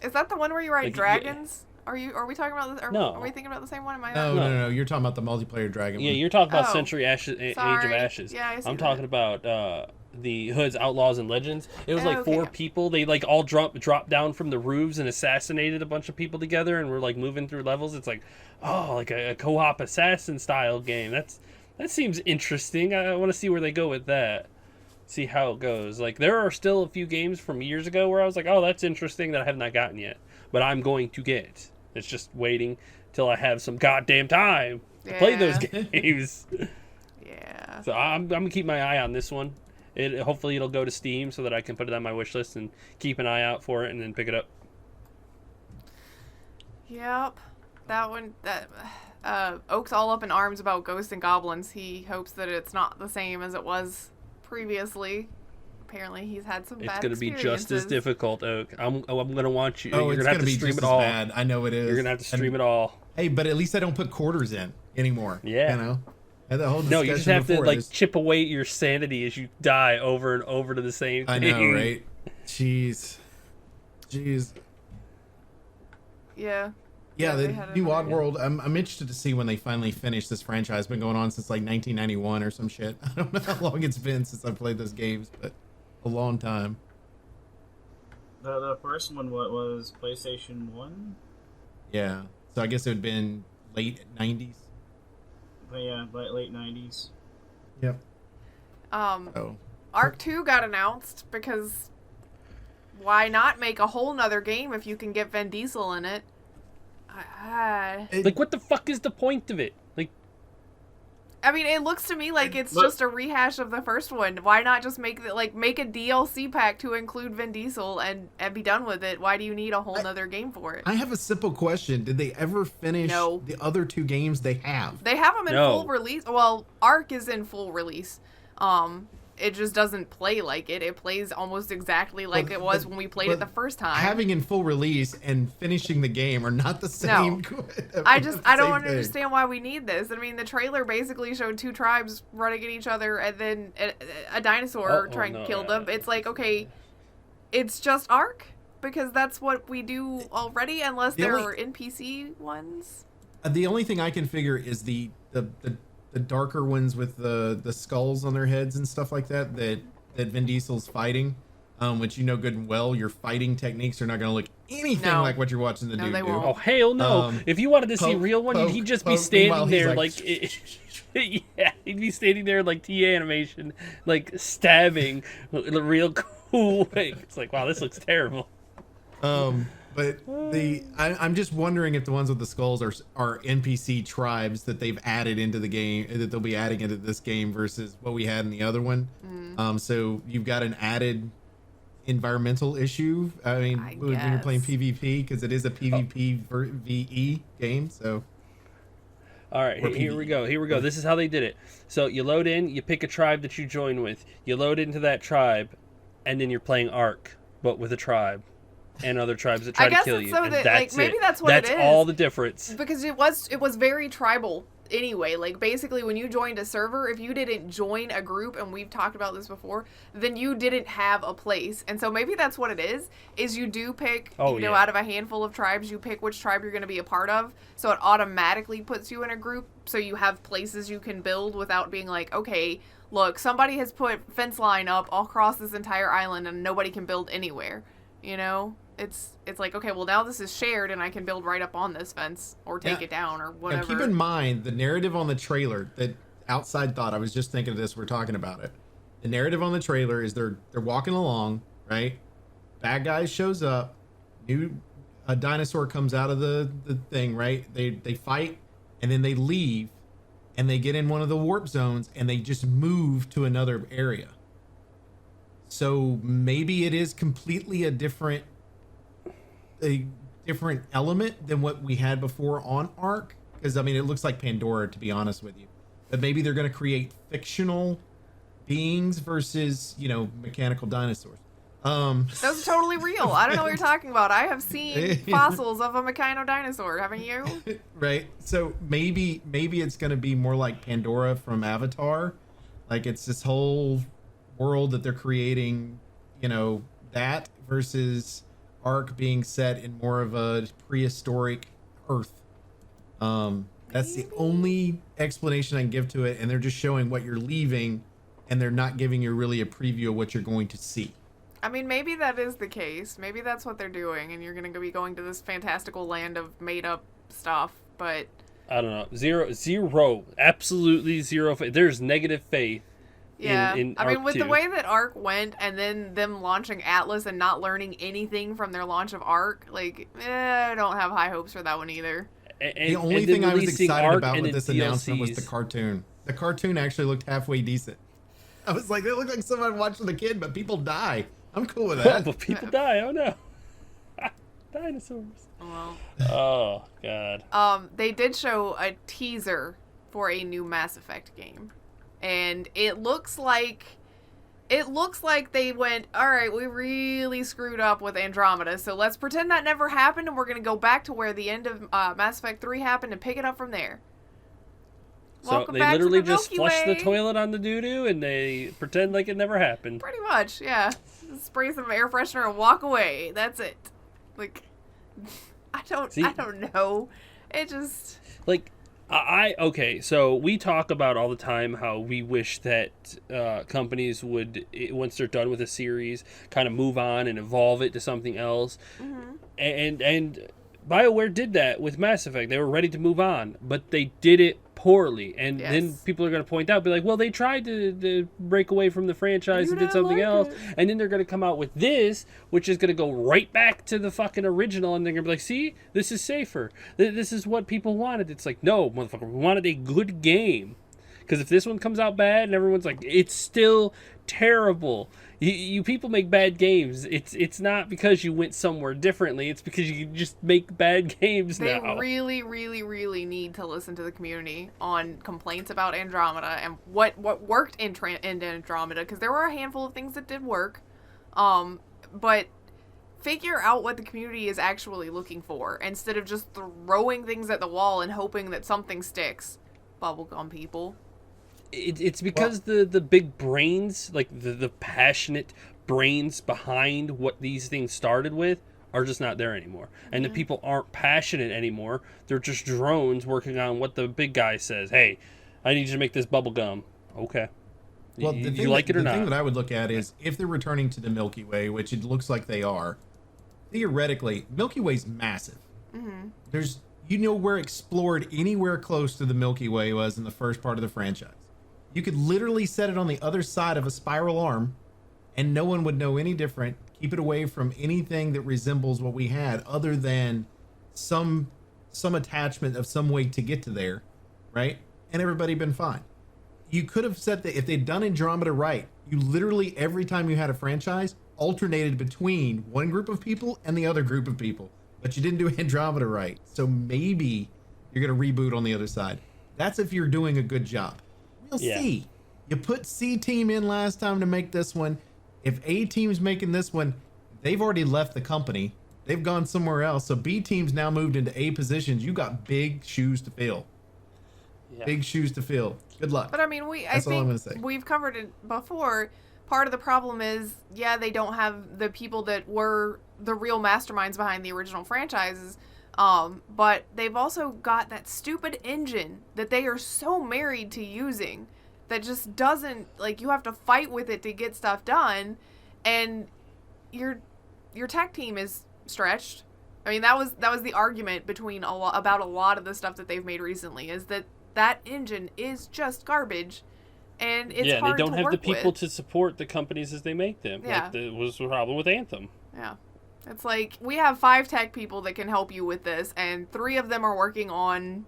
Is that the one where you ride Like, dragons? Are we talking about this? No. Are we thinking about the same one? Am I? No. You're talking about the multiplayer dragon Yeah, one. you're talking about Oh, Century Ashes, Age of sorry. Ashes. Yeah, I see I'm that. talking about the Hoods, Outlaws, and Legends. It was like Okay. 4 people. They like all dropped down from the roofs and assassinated a bunch of people together, and were like moving through levels. It's like, oh, like a co-op assassin style game. That seems interesting. I want to see where they go with that. See how it goes. Like there are still a few games from years ago where I was like, oh, that's interesting that I have not gotten yet, but I'm going to get. It's just waiting till I have some goddamn time to play those Yeah. games. Yeah. So I'm gonna keep my eye on this one. Hopefully it'll go to Steam so that I can put it on my wish list and keep an eye out for it and then pick it up. Yep. That one. Oak's all up in arms about Ghosts and Goblins. He hopes that it's not the same as it was previously. Apparently, he's had some It's bad gonna be just as experiences. difficult, Oak. I'm gonna want you. Oh, you're it's gonna have gonna to be stream just it as all. bad. I know it is. You're gonna have to stream And- it all. Hey, but at least I don't put quarters in anymore. Yeah. You know? And the whole No, you just discussion have to before, like just- chip away your sanity as you die over and over to the same thing. I know, right? Jeez. Yeah. Yeah, they the had new another- Oddworld. I'm interested to see when they finally finish this franchise. It's been going on since like 1991 or some shit. I don't know how long it's been since I played those games, but a long time. The first one was PlayStation 1. Yeah. So I guess it would have been late 90s. But yeah, late 90s. Yep. Arc 2 got announced because why not make a whole nother game if you can get Vin Diesel in it? Like, what the fuck is the point of it? Like, I mean, it looks to me like it's Look- just a rehash of the first one. Why not just make make a DLC pack to include Vin Diesel and be done with it? Why do you need a whole nother game for it? I have a simple question. Did they ever finish No. the other 2 games they have? They have them in No. full release. Well, Arc is in full release. It just doesn't play like it. It plays almost exactly like it was when we played it the first time. Having in full release and finishing the game are not the same. I don't understand why we need this. I mean, the trailer basically showed 2 tribes running at each other and then a dinosaur trying to kill them. It's like, okay, it's just Arc because that's what we do already, unless there are NPC ones. The only thing I can figure is the darker ones with the skulls on their heads and stuff like that Vin Diesel's fighting, which you know good and well your fighting techniques are not going to look anything No. like what you're watching the No, dude they do. won't. oh hell no! If you wanted to see poke, real one, poke, he'd just poke. be standing Meanwhile, he's there like- yeah, he'd be standing there like TA animation, like stabbing the real cool way. It's like, wow, this looks terrible. But I'm just wondering if the ones with the skulls are NPC tribes that they've added into the game, that they'll be adding into this game versus what we had in the other one. So you've got an added environmental issue. I mean, I when you're playing guess. PvP, because it is a PvP VE game. So All right, Or here PvE. we go. Here we go. This is how they did it. So you load in, you pick a tribe that you join with. You load into that tribe, and then you're playing Ark, but with a tribe and other tribes that try I to guess kill it's you. so And that, that's like, maybe it. that's what it That's is. all the difference. Because it was very tribal anyway. Like, basically, when you joined a server, if you didn't join a group, and we've talked about this before, then you didn't have a place. And so maybe that's what it is you do pick, Yeah. out of a handful of tribes, you pick which tribe you're going to be a part of. So it automatically puts you in a group. So you have places you can build without being like, okay, look, somebody has put fence line up all across this entire island and nobody can build anywhere. You know? It's like, okay, well now this is shared and I can build right up on this fence or take it down or whatever. Now keep in mind the narrative on the trailer, that outside thought, I was just thinking of this, we're talking about it. The narrative on the trailer is they're walking along, right? Bad guy shows up, a dinosaur comes out of the thing, right? They fight and then they leave and they get in one of the warp zones and they just move to another area. So maybe it is completely a different element than what we had before on Ark, because I mean it looks like Pandora, to be honest with you. But maybe they're going to create fictional beings versus, you know, mechanical dinosaurs. Those are totally real. I don't know what you're talking about. I have seen fossils of a mechano dinosaur, haven't you? Right. So maybe it's going to be more like Pandora from Avatar. Like it's this whole world that they're creating, you know, that versus Ark being set in more of a prehistoric Earth. That's the only explanation I can give to it, and they're just showing what you're leaving, and they're not giving you really a preview of what you're going to see. I mean, maybe that is the case. Maybe that's what they're doing, and you're going to be going to this fantastical land of made-up stuff, but... I don't know. Zero. Absolutely zero faith. There's negative faith. Yeah, in I mean, Ark with 2. the way that Ark went, and then them launching Atlas and not learning anything from their launch of Ark, like, I don't have high hopes for that one either. The only thing I was excited Ark about with this DLCs. announcement was the cartoon. The cartoon actually looked halfway decent. I was like, it looked like someone watched with a kid, but people die. I'm cool with that. But people die. Oh no. Dinosaurs. Well, Oh god. they did show a teaser for a new Mass Effect game, and it looks like they went, all right, we really screwed up with Andromeda, so let's pretend that never happened, and we're gonna go back to where the end of Mass Effect 3 happened and pick it up from there. So Welcome they back to literally the just Milky flush the Way. toilet on the doo-doo and they pretend like it never happened. Pretty much, yeah. Spray some air freshener and walk away. That's it. Like, I don't know. It just... Like, okay, so we talk about all the time how we wish that companies would, once they're done with a series, kind of move on and evolve it to something else. Mm-hmm. And BioWare did that with Mass Effect. They were ready to move on, but they did it poorly. And then people are going to point out, be like, well, they tried to break away from the franchise and did something else. And then they're going to come out with this, which is going to go right back to the fucking original. And they're going to be like, see, this is safer. This is what people wanted. It's like, no, motherfucker, we wanted a good game. Because if this one comes out bad and everyone's like, it's still terrible. You people make bad games. It's not because you went somewhere differently. It's because you just make bad games now. They really, really, really need to listen to the community on complaints about Andromeda and what worked in Andromeda, because there were a handful of things that did work. But figure out what the community is actually looking for instead of just throwing things at the wall and hoping that something sticks. Bubblegum people. It's because the big brains, like the passionate brains behind what these things started with, are just not there anymore. And the people aren't passionate anymore. They're just drones working on what the big guy says. Hey, I need you to make this bubble gum. Okay. Well, you like it or not? The thing that I would look at is if they're returning to the Milky Way, which it looks like they are, theoretically, Milky Way's massive. Mm-hmm. There's, where explored anywhere close to the Milky Way was in the first part of the franchise. You could literally set it on the other side of a spiral arm and no one would know any different. Keep it away from anything that resembles what we had other than some attachment of some way to get to there, right? And everybody been fine. You could have set that if they'd done Andromeda right, you literally every time you had a franchise alternated between one group of people and the other group of people, but you didn't do Andromeda right. So maybe you're going to reboot on the other side. That's if you're doing a good job. We'll see. You put C team in last time to make this one. If A team's making this one, they've already left the company. They've gone somewhere else. So B team's now moved into A positions. You got big shoes to fill. Yeah. Big shoes to fill. Good luck. But I mean, I think we've covered it before. Part of the problem is, they don't have the people that were the real masterminds behind the original franchises. But they've also got that stupid engine that they are so married to using. that just doesn't, like, you have to fight with it to get stuff done, and your tech team is stretched. I mean, that was the argument between about a lot of the stuff that they've made recently, is that engine is just garbage, and it's yeah, hard they don't to have work the people with. to support the companies as they make them. Yeah. Like was the problem with Anthem. Yeah. It's like, we have 5 tech people that can help you with this, and 3 of them are working on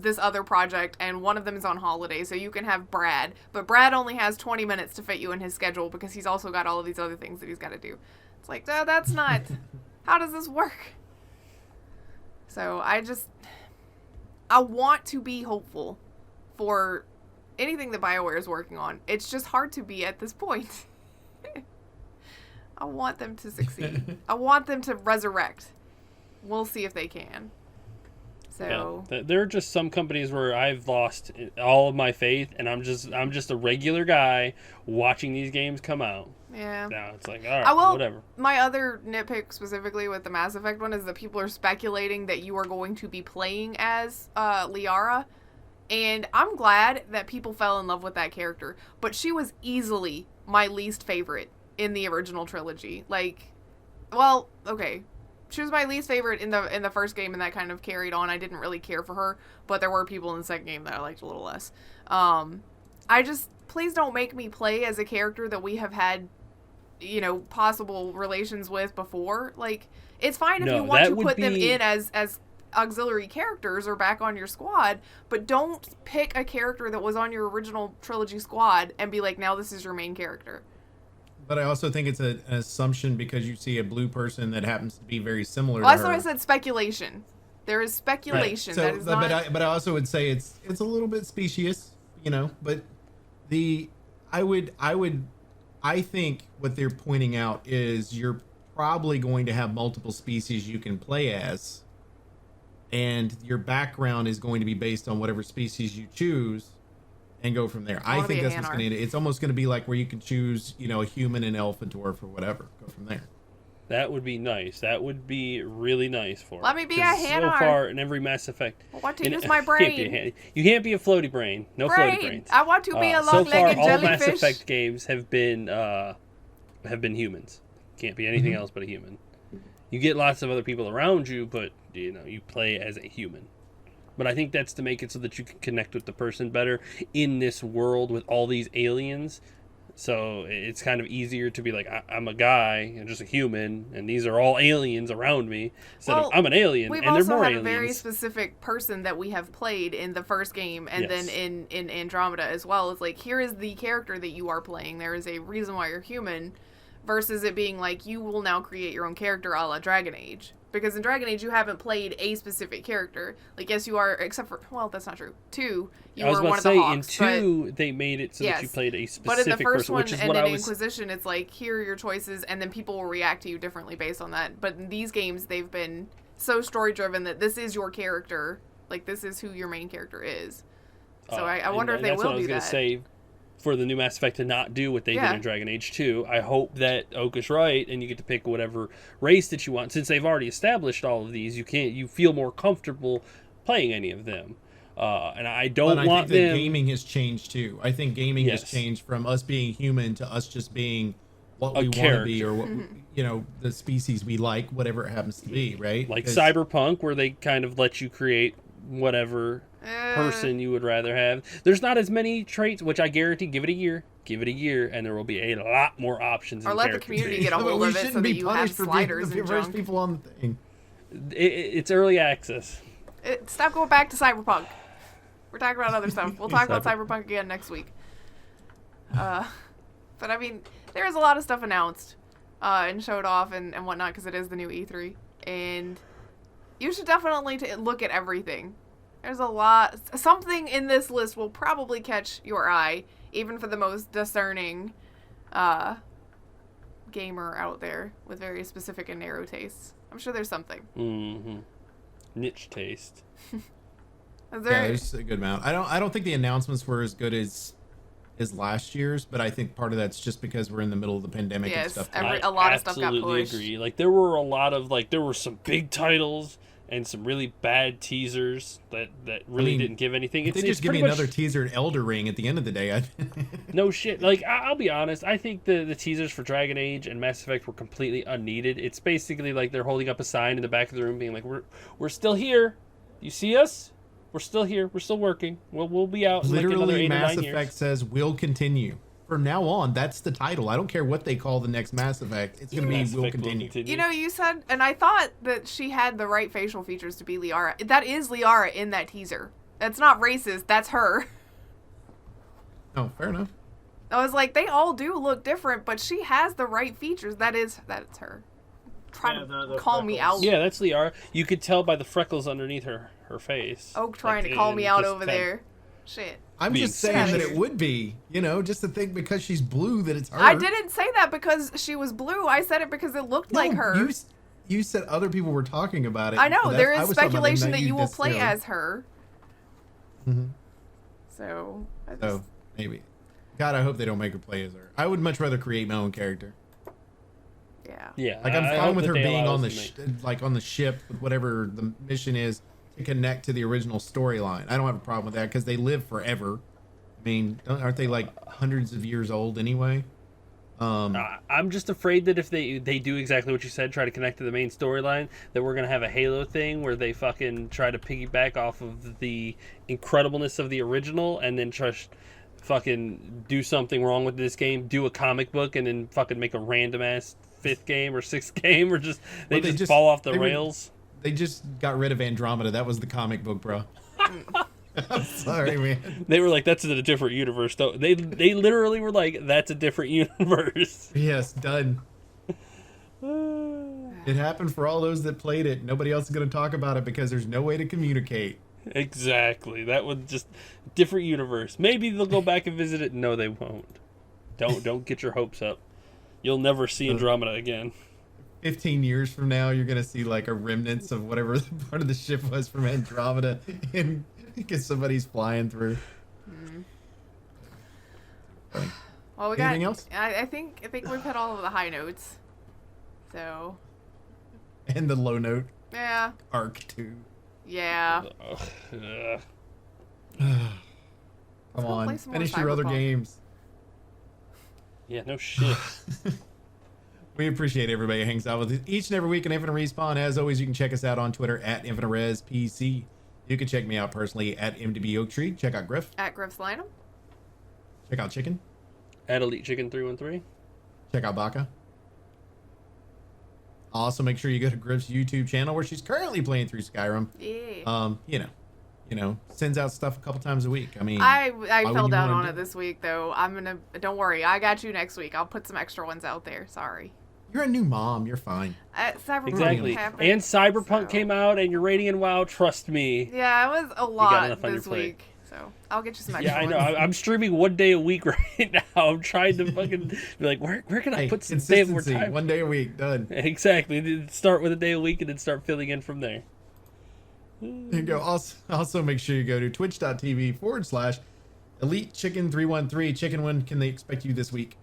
this other project, and 1 of them is on holiday, so you can have Brad. But Brad only has 20 minutes to fit you in his schedule because he's also got all of these other things that he's got to do. It's like, no, that's not... How does this work? So I want to be hopeful for anything that BioWare is working on. It's just hard to be at this point. I want them to succeed. I want them to resurrect. We'll see if they can. So yeah, there are just some companies where I've lost all of my faith, and I'm just a regular guy watching these games come out. yeah. Now it's like, all right, whatever. My other nitpick specifically with the Mass Effect one is that people are speculating that you are going to be playing as Liara. And I'm glad that people fell in love with that character. But she was easily my least favorite in the original trilogy. Like, well, okay. She was my least favorite in the first game, and that kind of carried on. I didn't really care for her, but there were people in the second game that I liked a little less. Please don't make me play as a character that we have had, possible relations with before. Like, it's fine if you want to put them in as auxiliary characters or back on your squad, but don't pick a character that was on your original trilogy squad and be like, now this is your main character. But I also think it's an assumption because you see a blue person that happens to be very similar Well, to that's her. why I said speculation. There is speculation. So, that is not... but I also would say it's a little bit specious, but I think what they're pointing out is you're probably going to have multiple species you can play as, and your background is going to be based on whatever species you choose, and go from there. I think that's what's going to. It's almost going to be like where you can choose, a human, an elf, a dwarf, or whatever. Go from there. That would be nice. That would be really nice for. Let me be a Hanar. So far in every Mass Effect, I want to use my brain. You can't be a floaty brain. No floaty brains. I want to be a so far, long-legged all jellyfish. Mass Effect games have been humans. Can't be anything else but a human. You get lots of other people around you, but you play as a human. But I think that's to make it so that you can connect with the person better in this world with all these aliens. So it's kind of easier to be like, I'm a guy and just a human, and these are all aliens around me. Instead of I'm an alien, and they're more aliens. We've also had a very specific person that we have played in the first game, and then in Andromeda as well. It's like, here is the character that you are playing. There is a reason why you're human, versus it being like, you will now create your own character a la Dragon Age. Because in Dragon Age, you haven't played a specific character. Like, yes, you are, except for... Well, that's not true. 2, you were one of the Hawks. In 2, they made it so that you played a specific person, but in the first one, which is and what in I was... Inquisition, it's like, here are your choices, and then people will react to you differently based on that. But in these games, they've been so story-driven that this is your character. Like, this is who your main character is. So I wonder if they will do that. That's what I was going to say. For the new Mass Effect to not do what they did in Dragon Age 2. I hope that Oka's right, and you get to pick whatever race that you want. Since they've already established all of these, you feel more comfortable playing any of them. And I don't want them... I think that gaming has changed too. I think gaming has changed from us being human to us just being what we want to be, or what the species we like, whatever it happens to be, right? Like Cyberpunk, where they kind of let you create whatever person you would rather have. There's not as many traits, which I guarantee, give it a year, and there will be a lot more options. Or let the community get a hold of it so that you have sliders and junk. People on the thing. It's early access. Stop going back to Cyberpunk. We're talking about other stuff. We'll talk about Cyberpunk again next week. But I mean, there is a lot of stuff announced and showed off and whatnot, because it is the new E3, and you should definitely look at everything. There's a lot. Something in this list will probably catch your eye, even for the most discerning gamer out there with very specific and narrow tastes. I'm sure there's something. Mm-hmm. Niche taste. There's a good amount. I don't think the announcements were as good as last year's, but I think part of that's just because we're in the middle of the pandemic and stuff. A lot of stuff got pushed. Absolutely agree. Like, there were a lot of, there were some big titles and some really bad teasers that really didn't give anything. They just give me another teaser at Elder Ring at the end of the day. No shit. Like, I'll be honest. I think the teasers for Dragon Age and Mass Effect were completely unneeded. It's basically like they're holding up a sign in the back of the room being like, we're still here. You see us? We're still here. We're still working. We'll be out in like another Literally, 8 or 9 Mass years. Effect says will continue. From now on, that's the title. I don't care what they call the next Mass Effect. It's going to be Mass will Effect continue. You know, you said, and I thought that she had the right facial features to be Liara. That is Liara in that teaser. That's not racist. That's her. Oh, fair enough. I was like, they all do look different, but she has the right features. That's her. Trying to call me out. Yeah, that's Liara. You could tell by the freckles underneath her face. Oak trying Like, to call me out just over kinda- there. Shit. I'm Being just saying that sexist. it would be, just to think because she's blue that it's her. I didn't say that because she was blue. I said it because it looked like No, her. You said other people were talking about it. I know. So There I is was talking about them, speculation not that you will play necessarily. as her. Mhm. So, So maybe. God, I hope they don't make her play as her. I would much rather create my own character. yeah. Yeah. Like I'm I fine hope with that her they being allow on the us to make- on the ship with whatever the mission is to connect to the original storyline. I don't have a problem with that because they live forever. I mean, aren't they like hundreds of years old anyway? I'm just afraid that if they do exactly what you said, try to connect to the main storyline, that we're gonna have a Halo thing where they fucking try to piggyback off of the incredibleness of the original, and then try fucking do something wrong with this game, do a comic book, and then fucking make a random ass 5th game or 6th game, or just Well, they just fall off the they were- rails. They just got rid of Andromeda. That was the comic book, bro. I'm sorry, man. They were like, "That's in a different universe." Though they literally were like, "That's a different universe." Yes, done. It happened for all those that played it. Nobody else is going to talk about it because there's no way to communicate. Exactly. That was just different universe. Maybe they'll go back and visit it. No, they won't. Don't get your hopes up. You'll never see Andromeda again. 15 years from now, you're going to see like a remnants of whatever part of the ship was from Andromeda and because somebody's flying through. Well, we Anything got. else? I think we've hit all of the high notes. So. And the low note Yeah. arc too. Yeah. Ugh. Come go on, play some more finish your other Cyberpunk. games. Yeah, no shit. We appreciate everybody who hangs out with us each and every week in Infinite Respawn. As always, you can check us out on Twitter at InfiniteResPC. You can check me out personally at MDB Oak Tree. Check out Grif. At Grif's Lineham. Check out Chicken. At Elite Chicken 313. Check out Baka. Also, make sure you go to Grif's YouTube channel where she's currently playing through Skyrim. Yeah. Sends out stuff a couple times a week. I mean, I would fell you down wanna on do- it this week though. Don't worry. I got you next week. I'll put some extra ones out there. Sorry. you're a new mom. You're fine. Cyberpunk Exactly. happened, And Cyberpunk so- came out, and you're rating in WoW. Trust me. Yeah, it was a got lot enough on your this plate. week. So I'll get you some extra Yeah, I know. ones. I'm streaming 1 day a week right now. I'm trying to fucking be like, where can I Hey, put some damn more consistency. time? 1 day a week. Done. Exactly. Start with a day a week, and then start filling in from there. There you go. Also make sure you go to twitch.tv/Elite Chicken 313. Chicken, when can they expect you this week?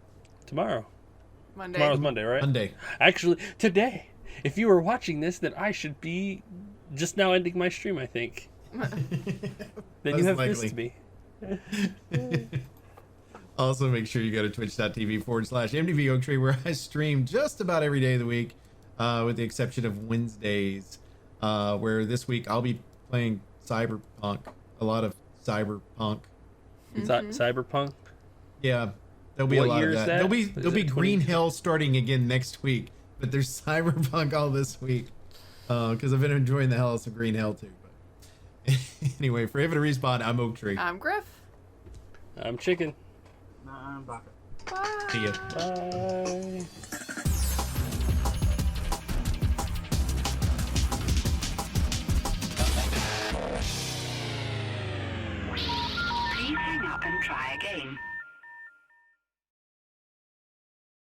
Tomorrow. Monday. Tomorrow's Monday, right? Monday. Actually, today. If you were watching this, then I should be just now ending my stream, I think. Then you have Most missed me. Also, make sure you go to twitch.tv/MDB Oak Tree, where I stream just about every day of the week, with the exception of Wednesdays, where this week I'll be playing Cyberpunk. A lot of Cyberpunk. Cyberpunk. Yeah, there'll be What a lot year of is that. that? There'll be Is there'll be it Green 20? Hell starting again next week, but there's Cyberpunk all this week, because I've been enjoying the hell out of Green Hell too. But anyway, for Infinite Respawn, I'm Oak Tree. I'm Grif. I'm Chicken. Nah, I'm Baka. Bye. See ya. Bye. Please hang up and try again.